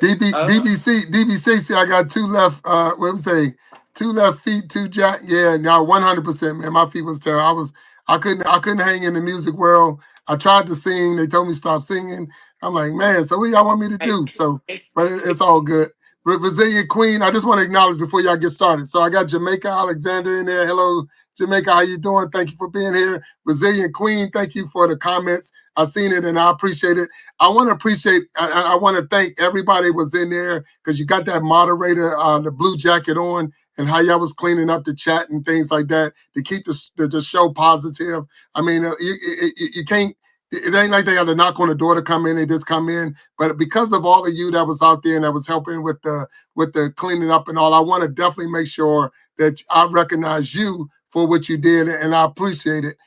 A: DBC. See, I got two left. What would say? Two left feet, two jack. Yeah, now 100%, man. My feet was terrible. I couldn't hang in the music world. I tried to sing. They told me stop singing. I'm like, man. So what y'all want me to do? So, but it's all good. Brazilian Queen. I just want to acknowledge before y'all get started. So I got Jamaica Alexander in there. Hello, Jamaica. How you doing? Thank you for being here. Brazilian Queen. Thank you for the comments. I seen it and I appreciate it. I want to thank everybody who was in there because you got that moderator, the blue jacket on, and how y'all was cleaning up the chat and things like that to keep the show positive. I mean, you can't. It ain't like they had to knock on the door to come in. They just come in. But because of all of you that was out there and that was helping with the cleaning up and all, I want to definitely make sure that I recognize you for what you did, and I appreciate it.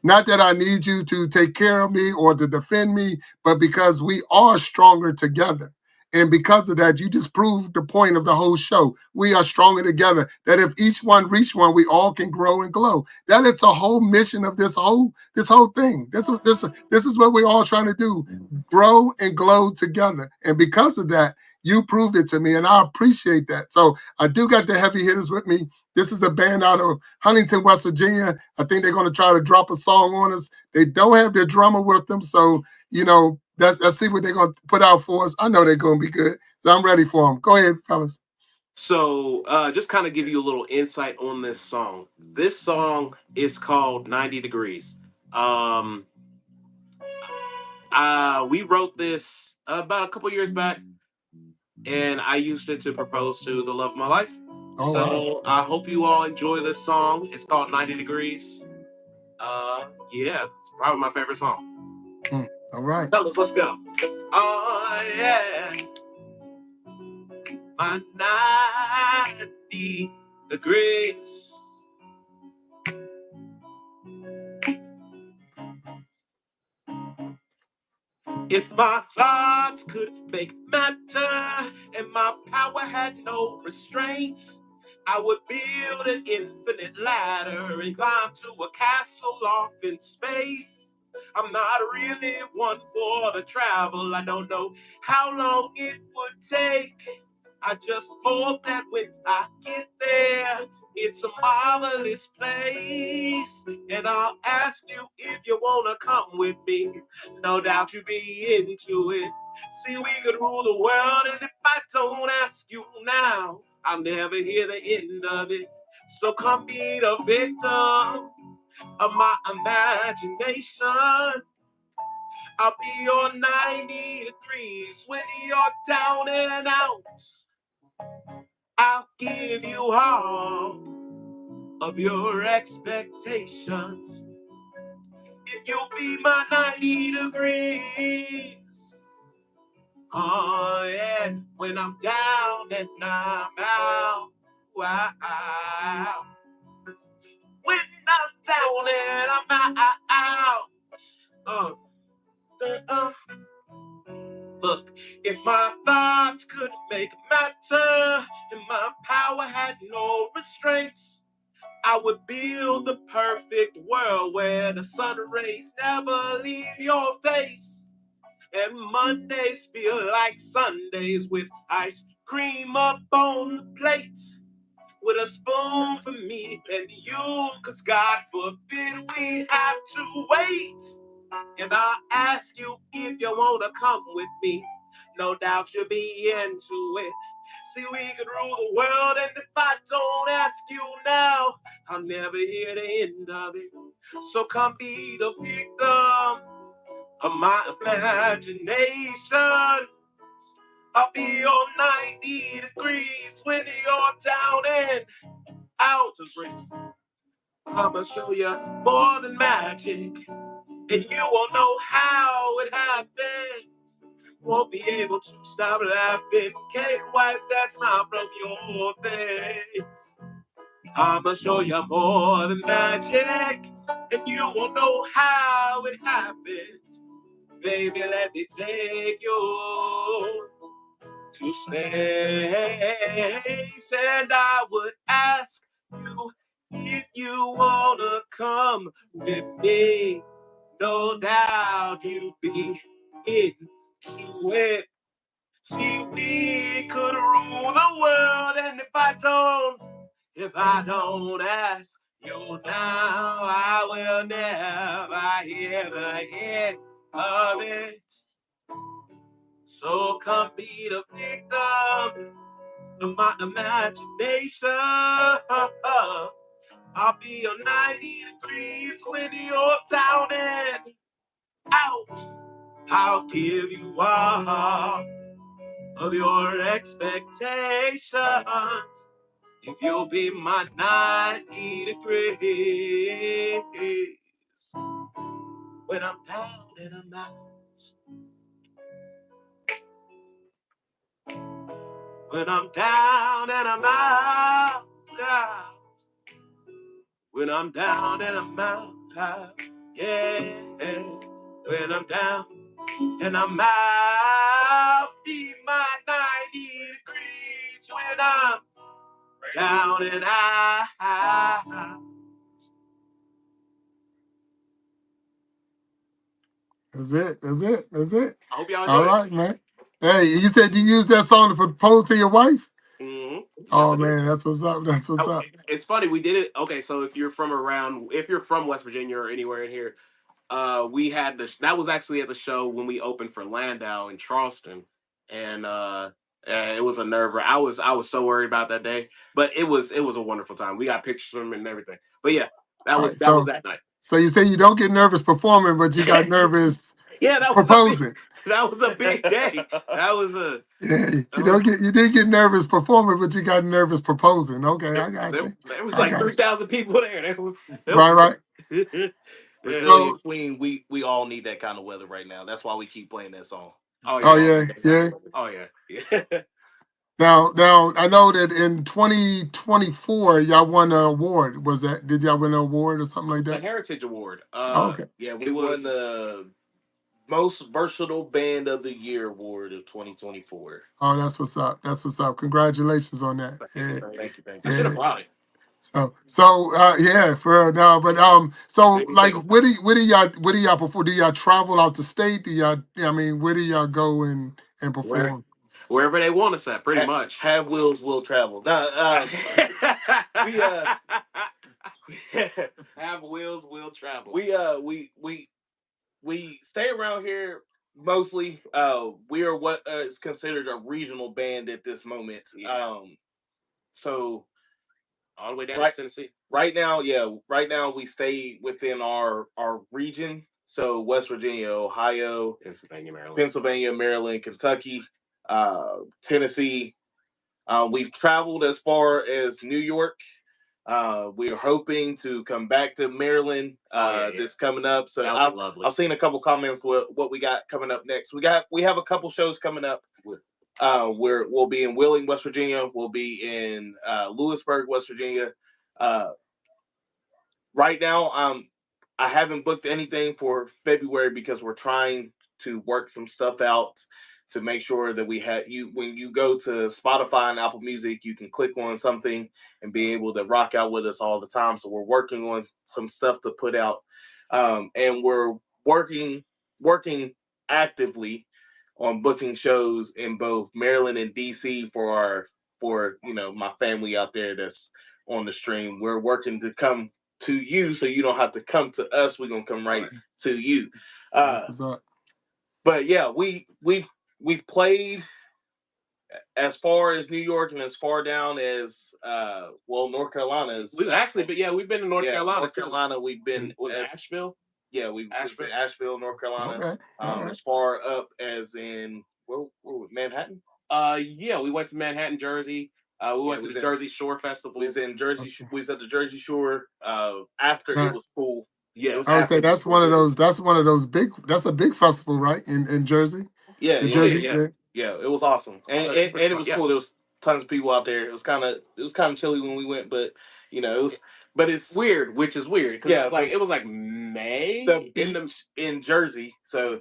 A: Not that I need you to take care of me or to defend me, but because we are stronger together. And because of that, you just proved the point of the whole show. We are stronger together. That if each one reach one, we all can grow and glow. That is the whole mission of this whole thing. This is what we're all trying to do: grow and glow together. And because of that, you proved it to me, and I appreciate that. So I do got the heavy hitters with me. This is a band out of Huntington, West Virginia. I think they're going to try to drop a song on us. They don't have their drummer with them, so let's see what they're going to put out for us. I know they're going to be good, so I'm ready for them. Go ahead, fellas.
C: So just kind of give you a little insight on this song. This song is called 90 Degrees. We wrote this about a couple years back, and I used it to propose to the love of my life. Oh, so wow. I hope you all enjoy this song. It's called 90 Degrees. Yeah, it's probably my favorite song.
A: All right.
C: Fellas, let's go. Oh, yeah. My 90 degrees. If my thoughts could make matter and my power had no restraint, I would build an infinite ladder and climb to a castle off in space. I'm not really one for the travel. I don't know how long it would take. I just hope that when I get there, it's a marvelous place. And I'll ask you if you want to come with me. No doubt you'd be into it. See, we could rule the world, and if I don't ask you now, I'll never hear the end of it. So come be the victim of my imagination. I'll be your 90 degrees when you're down and out. I'll give you all of your expectations. If you'll be my 90 degrees. Oh, yeah. When I'm down and I'm out. Wow. When I'm down and I'm out. Look, if my thoughts could make matter and my power had no restraints, I would build the perfect world where the sun rays never leave your face. And Mondays feel like Sundays with ice cream up on the plate. With a spoon for me and you, 'cause God forbid we have to wait. And I'll ask you if you wanna come with me. No doubt you'll be into it. See, we could rule the world, and if I don't ask you now, I'll never hear the end of it. So come be the victim of my imagination. I'll be on 90 degrees when you're down and out of reach. I'ma show you more than magic, and you won't know how it happened. Won't be able to stop laughing. Can't wipe that smile from your face. I'ma show you more than magic, and you won't know how it happened. Baby, let me take you to space, and I would ask you if you wanna come with me. No doubt you'd be into it. See, we could rule the world, and if I don't ask you now, I will never hear the end of it. So come be the victim of my imagination. I'll be on 90 degrees when you're down and out. I'll give you all of your expectations if you'll be my 90 degrees when I'm down and I'm out. When I'm down and I'm out. When I'm down and I'm out. Yeah. When I'm down and I'm out. Be my 90 degrees when I'm down and out.
A: That's it. That's it. That's it.
C: I hope y'all enjoy
A: All right, man. Hey, you said you used that song to propose to your wife?
C: Mm-hmm.
A: Oh, man, that's what's up. That's what's up.
C: It's funny, we did it. Okay, so if you're from West Virginia or anywhere in here, we had that was actually at the show when we opened for Landau in Charleston, and it was a nerve. I was so worried about that day, but it was a wonderful time. We got pictures of them and everything. But yeah, that was that night.
A: So you say you don't get nervous performing, but you got nervous
C: Yeah,
A: proposing.
C: That was a big day. That was a
A: you did get nervous performing, but you got nervous proposing. Okay, I got you.
C: There was like 3,000 people there.
A: Right.
B: So, Queen, we all need that kind of weather right now. That's why we keep playing that song.
A: Oh yeah.
C: Oh yeah.
A: Now I know that in 2024 y'all won an award. Did y'all win an award or something like that?
C: The Heritage Award.
A: Okay.
B: Yeah, we won the most versatile band of the year award of 2024.
A: Oh, that's what's up. That's what's up. Congratulations on that.
C: Thank you.
A: Yeah.
C: I should have brought it.
A: Yeah, for now, but so like, where do y'all perform? Do y'all travel out the state? Where do y'all go and perform?
C: Wherever they want us at, pretty much.
B: Have wheels will travel.
C: Have wheels will travel.
B: We stay around here mostly. We are what is considered a regional band at this moment.
C: Yeah.
B: So
C: all the way down to Tennessee.
B: Right now we stay within our region. So West Virginia, Ohio, Pennsylvania, Maryland, Kentucky, Tennessee. We've traveled as far as New York. We're hoping to come back to Maryland this coming up. So I've seen a couple comments with what we got coming up next. We have a couple shows coming up. We'll be in Wheeling, West Virginia. We'll be in Lewisburg, West Virginia. Right now, I haven't booked anything for February because we're trying to work some stuff out to make sure that we have you when you go to Spotify and Apple Music, you can click on something and be able to rock out with us all the time. So we're working on some stuff to put out, and we're working actively on booking shows in both Maryland and DC for my family out there that's on the stream. We're working to come to you so you don't have to come to us. We're gonna come right to you. But yeah, we've played as far as New York and as far down as North Carolina.
C: We've been to North Carolina.
B: North Carolina, we've been
C: Nashville.
B: Yeah, we was in Asheville, North Carolina.
A: Okay.
B: As far up as in where Manhattan.
C: Yeah, we went to Manhattan, Jersey. We went to the Jersey Shore Festival.
B: We was in Jersey. We was at the Jersey Shore. After it was cool.
C: Yeah,
A: I would say that's one of those. That's one of those big. That's a big festival, right? In Jersey.
B: Yeah,
A: Jersey.
B: Yeah. It was awesome, and it was cool. There was tons of people out there. It was kind of chilly when we went, but it was. But it's
C: weird, which is weird. Yeah, it was like May.
B: The beach in Jersey, so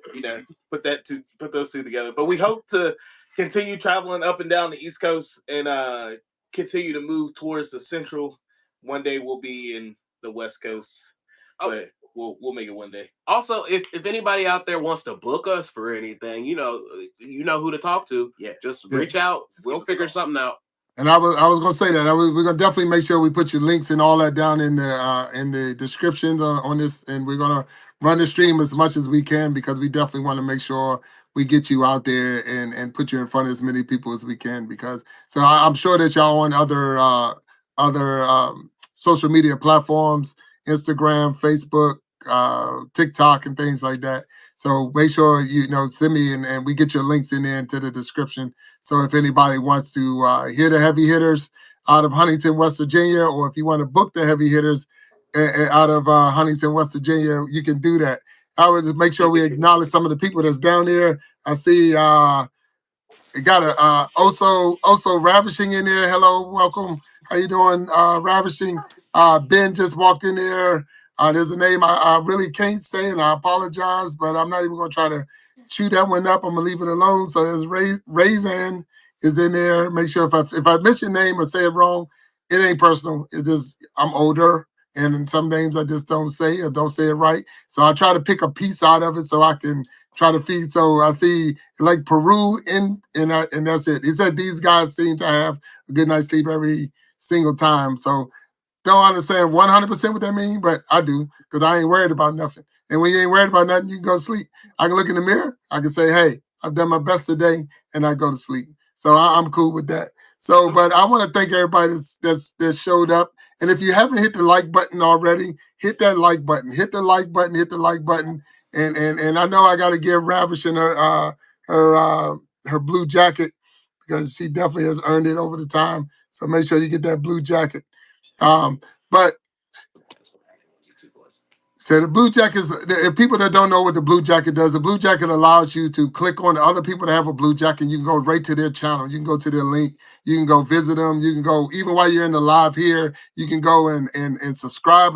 B: put those two together. But we hope to continue traveling up and down the East Coast and continue to move towards the Central. One day we'll be in the West Coast, but we'll make it one day.
C: Also, if anybody out there wants to book us for anything, you know who to talk to.
B: Yeah,
C: just reach out. We'll figure something out.
A: And I was gonna say that we're gonna definitely make sure we put your links and all that down in the descriptions on this, and we're gonna run the stream as much as we can because we definitely want to make sure we get you out there and put you in front of as many people as we can. Because I'm sure that y'all on other social media platforms, Instagram, Facebook, TikTok, and things like that. So make sure send me and we get your links in there into the description. So if anybody wants to hear the heavy hitters out of Huntington, West Virginia, or if you want to book the heavy hitters out of Huntington, West Virginia, you can do that. I would just make sure we acknowledge some of the people that's down there. I see it got a also Ravishing in there. Hello, welcome. How you doing, Ravishing? Ben just walked in there. There's a name I really can't say, and I apologize, but I'm not even going to try to chew that one up. I'm gonna leave it alone. So there's Raisin is in there. Make sure if I miss your name or say it wrong, it ain't personal. It's just I'm older, and some names I just don't say or don't say it right. So I try to pick a piece out of it so I can try to feed. So I see like Peru and that's it. He said these guys seem to have a good night's sleep every single time. So don't understand 100% what that means, but I do because I ain't worried about nothing. And when you ain't worried about nothing, you can go to sleep. I can look in the mirror. I can say, hey, I've done my best today, and I go to sleep. So I'm cool with that. So, but I want to thank everybody that showed up. And if you haven't hit the like button already, hit that like button. Hit the like button. Hit the like button. And I know I got to give Ravishing her blue jacket because she definitely has earned it over the time. So make sure you get that blue jacket. But so the blue jacket if people that don't know what the blue jacket does, the blue jacket allows you to click on the other people that have a blue jacket. You can go right to their channel. You can go to their link. You can go visit them. You can go, even while you're in the live here, you can go and subscribe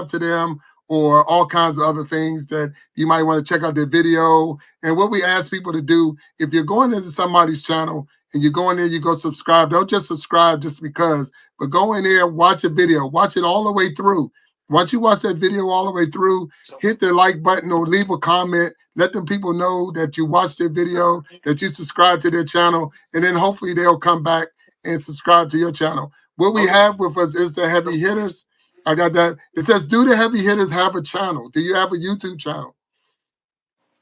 A: to them or all kinds of other things that you might want to check out their video. And what we ask people to do, if you're going into somebody's channel and you go in there, you go subscribe. Don't just subscribe just because, but go in there, watch a video, watch it all the way through. Once you watch that video all the way through, hit the like button or leave a comment. Let them people know that you watched their video, that you subscribe to their channel, and then hopefully they'll come back and subscribe to your channel. What we have with us is the heavy hitters. I got that. It says, do the heavy hitters have a channel? Do you have a YouTube channel?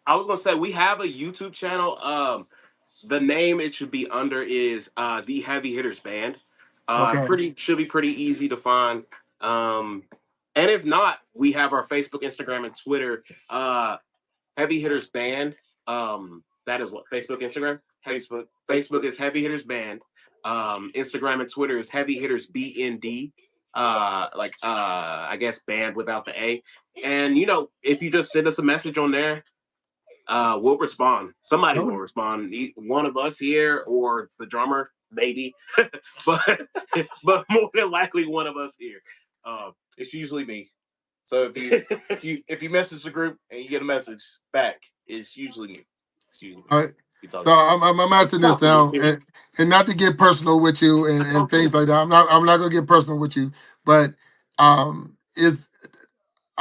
C: I was going to say, we have a YouTube channel. The name it should be under is the Heavy Hitters Band. Should be pretty easy to find. And if not, we have our Facebook, Instagram, and Twitter. Heavy Hitters Band. That is what Facebook, Instagram. Facebook is Heavy Hitters Band. Instagram and Twitter is Heavy Hitters BND. I guess band without the A. And if you just send us a message on there, we'll respond. Somebody will respond. One of us here or the drummer, maybe, but more than likely one of us here.
B: It's usually me. So if you message the group and you get a message back, it's usually me.
A: All right. So I'm asking this now, and not to get personal with you and things like that. I'm not gonna get personal with you, but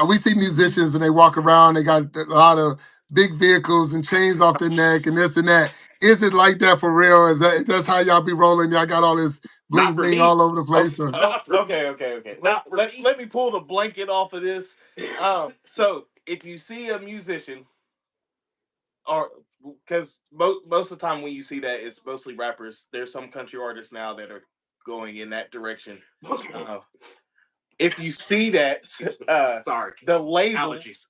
A: we see musicians and they walk around. They got a lot of big vehicles and chains off their neck and this and that. Is it like that for real? Is that's how y'all be rolling? Y'all got all this bling bling all over the place.
B: Okay. Let me pull the blanket off of this. So if you see a musician, or because most of the time when you see that, it's mostly rappers. There's some country artists now that are going in that direction. if you see that,
C: sorry,
B: the label,
C: allergies.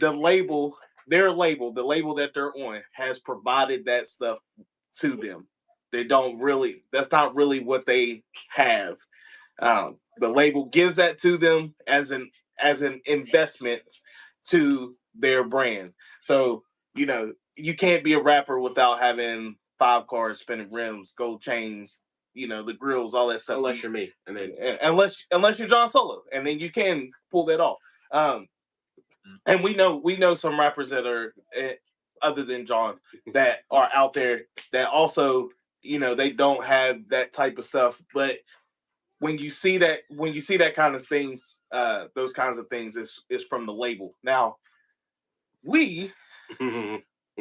B: the label that they're on has provided that stuff to them. They don't really. That's not really what they have. The label gives that to them as an investment to their brand. So you can't be a rapper without having 5 cars, spinning rims, gold chains, the grills, all that stuff.
C: Unless you're me, and then
B: unless you're John Solo, and then you can pull that off. And we know some rappers that are other than John that are out there that also they don't have that type of stuff, but when you see that kind of things, those kinds of things is from the label. Now, we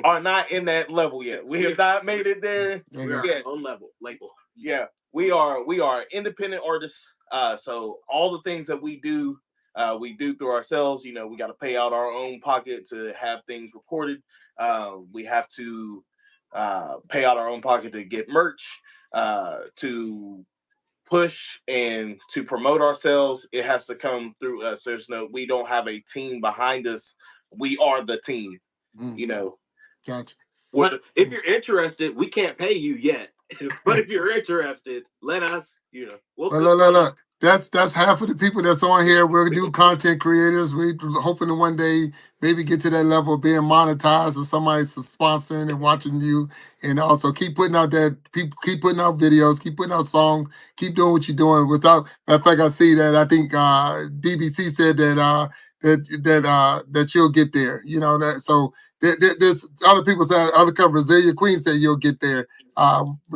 B: are not in that level yet. We have not made it there.
C: We are on label.
B: Yeah, we are independent artists. So all the things that we do through ourselves. We got to pay out our own pocket to have things recorded. We have to pay out our own pocket to get merch, to push and to promote ourselves. It has to come through us. We don't have a team behind us. We are the team.
A: Gotcha.
C: But if you're interested, we can't pay you yet. But if you're interested, let us. We'll
A: look. That's half of the people that's on here. We're new content creators. We're hoping to one day maybe get to that level of being monetized or somebody sponsoring and watching you. And also keep putting out keep putting out videos, keep putting out songs, keep doing what you're doing. Matter of fact, I see that I think DBC said that you'll get there. That so there's other people saying other companies. Brazilian Queen said you'll get there.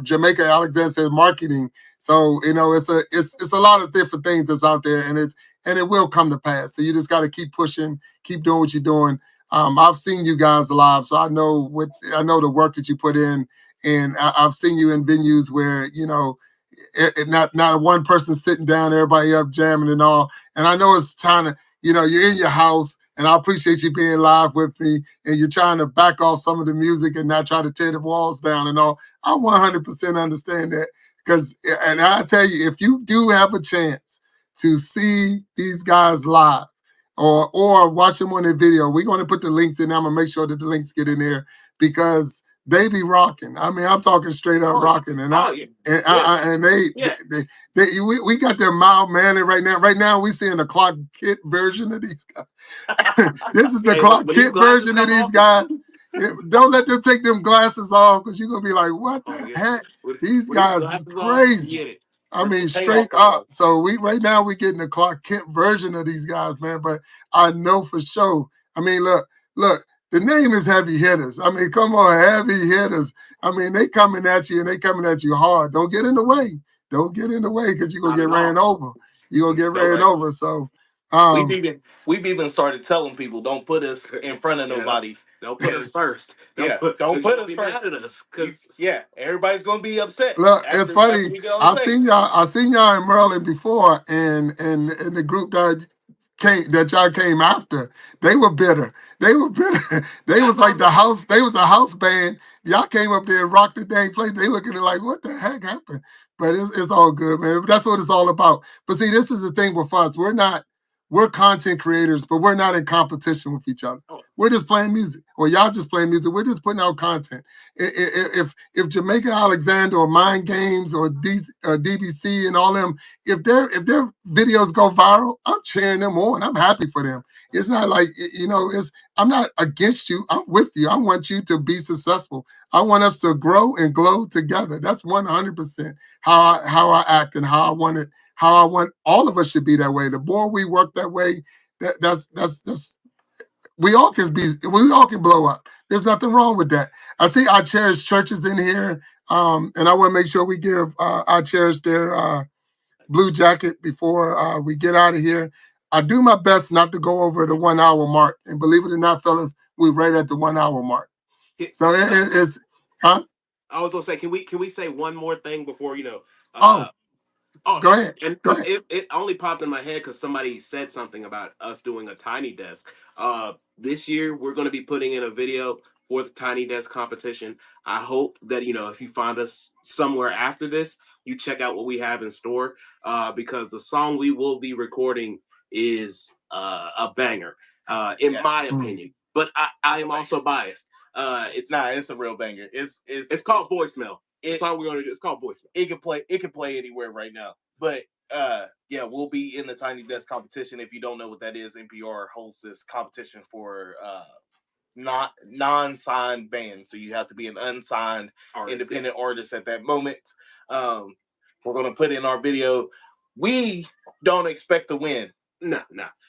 A: Jamaica Alexander said marketing. So it's a lot of different things that's out there, and it will come to pass. So you just got to keep pushing, keep doing what you're doing. I've seen you guys live, so I know the work that you put in, and I've seen you in venues where not one person sitting down, everybody up jamming and all. And I know it's trying to you're in your house. And I appreciate you being live with me, and you're trying to back off some of the music and not try to tear the walls down and all. I 100% understand that. And I tell you, if you do have a chance to see these guys live or watch them on their video, we're going to put the links in. I'm going to make sure that the links get in there because they be rocking. I mean, I'm talking straight up rocking. And we got their mild manner right now. Right now, we seeing the Clark Kent version of these guys. This is the Clark Kent version of these guys. Don't let them take them glasses off because you're going to be like, what the heck? These guys is crazy. I mean, straight up. So right now we're getting the Clark Kent version of these guys, man. But I know for sure. I mean, look, the name is Heavy Hitters. I mean, come on, Heavy Hitters. I mean, they coming at you and they coming at you hard. Don't get in the way. Don't get in the way because you're going to get ran over. You're going to get ran over. So
B: we've even started telling people, don't put us in front of nobody.
C: Don't put us first.
B: Don't put us first. Because everybody's gonna be upset.
A: Look, it's funny. I seen y'all in Maryland before, and the group that y'all came after, they were bitter. They was like the house. They was a house band. Y'all came up there and rocked the dang place. They looking at it like, what the heck happened? But it's all good, man. That's what it's all about. But see, this is the thing with us. We're content creators, but we're not in competition with each other. We're just playing music, or y'all just playing music. We're just putting out content. If Jamaica Alexander or Mind Games or DBC and all them, if their videos go viral, I'm cheering them on. I'm happy for them. It's not like I'm not against you. I'm with you. I want you to be successful. I want us to grow and glow together. That's 100% how I act and how I want it. How I want all of us should be that way. The more we work that way, that's we all can blow up. There's nothing wrong with that. I see our cherished churches in here, and I want to make sure we give our cherished their blue jacket before we get out of here. I do my best not to go over the 1 hour mark, and believe it or not, fellas, we're right at the 1 hour mark. So it's huh?
C: I was gonna say, can we say one more thing before
A: go ahead. Go ahead.
C: It only popped in my head because somebody said something about us doing a tiny desk. This year, we're going to be putting in a video for the Tiny Desk competition. I hope that, if you find us somewhere after this, you check out what we have in store, because the song we will be recording is a banger, in my opinion. But I am also biased. It's
B: a real banger. It's
C: called Voicemail. It's song we're gonna do. It's called Voicemail.
B: It can play anywhere right now. But we'll be in the Tiny Desk competition. If you don't know what that is, NPR holds this competition for not non-signed bands. So you have to be an unsigned independent artist at that moment. We're gonna put in our video. We don't expect to win.
C: No.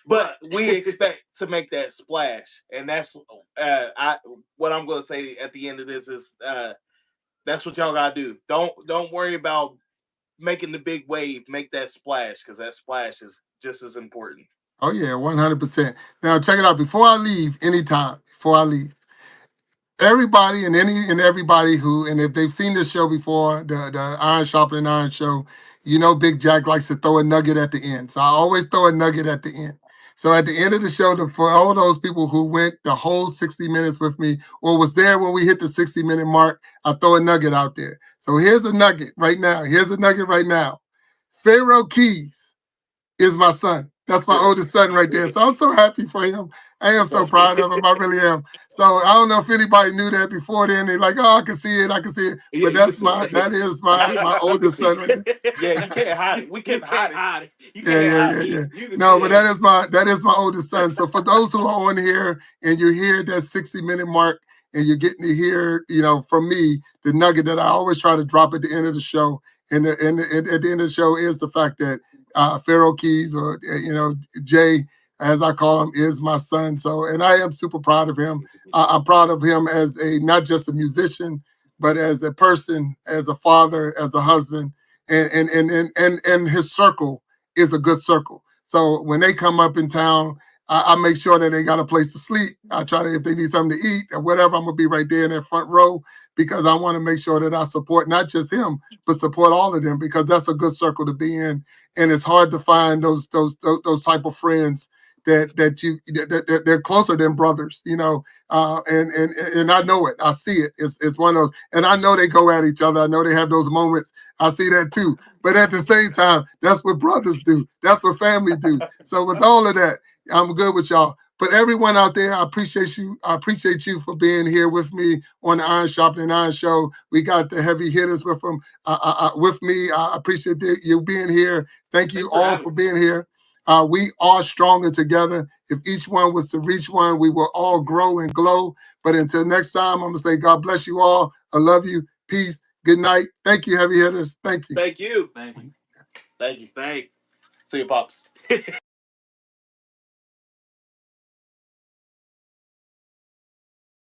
B: But we expect to make that splash. And that's what I'm gonna say at the end of this is that's what y'all gotta do. Don't worry about making the big wave. Make that splash, because that splash is just as important.
A: Oh yeah, 100%. Now check it out. Before I leave, everybody and everybody and if they've seen this show before, the Iron Sharpening Iron Show, Big Jack likes to throw a nugget at the end. So I always throw a nugget at the end. So at the end of the show, for all those people who went the whole 60 minutes with me or was there when we hit the 60-minute mark, I throw a nugget out there. So here's a nugget right now. Pharaoh Keys is my son. That's my oldest son right there. So I'm so happy for him. I am so proud of him. I really am. So I don't know if anybody knew that before then. They're like, oh, I can see it. But that is my oldest son right there.
B: Yeah, you can't hide it. We can't hide it.
A: Yeah. No, but that is my oldest son. So for those who are on here and you hear that 60-minute mark and you're getting to hear, from me, the nugget that I always try to drop at the end of the show. And at the end of the show is the fact that Pharaoh Keys, or Jay, as I call him, is my son. So, and I am super proud of him. I'm proud of him as not just a musician, but as a person, as a father, as a husband, and his circle is a good circle. So when they come up in town, I make sure that they got a place to sleep. I try to, if they need something to eat or whatever, I'm gonna be right there in that front row, because I want to make sure that I support not just him, but support all of them, because that's a good circle to be in. And it's hard to find those type of friends that they're closer than brothers, and I know it. I see it. It's one of those, and I know they go at each other. I know they have those moments. I see that too. But at the same time, that's what brothers do. That's what family do. So with all of that, I'm good with y'all. But everyone out there, I appreciate you. I appreciate you for being here with me on the Iron Sharpening Iron Show. We got the heavy hitters with them, with me. I appreciate you being here. Thank you all for being here. We are stronger together. If each one was to reach one, we will all grow and glow. But until next time, I'm going to say God bless you all. I love you. Peace. Good night. Thank you, heavy hitters. Thank you.
C: Thank you.
B: Thank you. See you, Pops.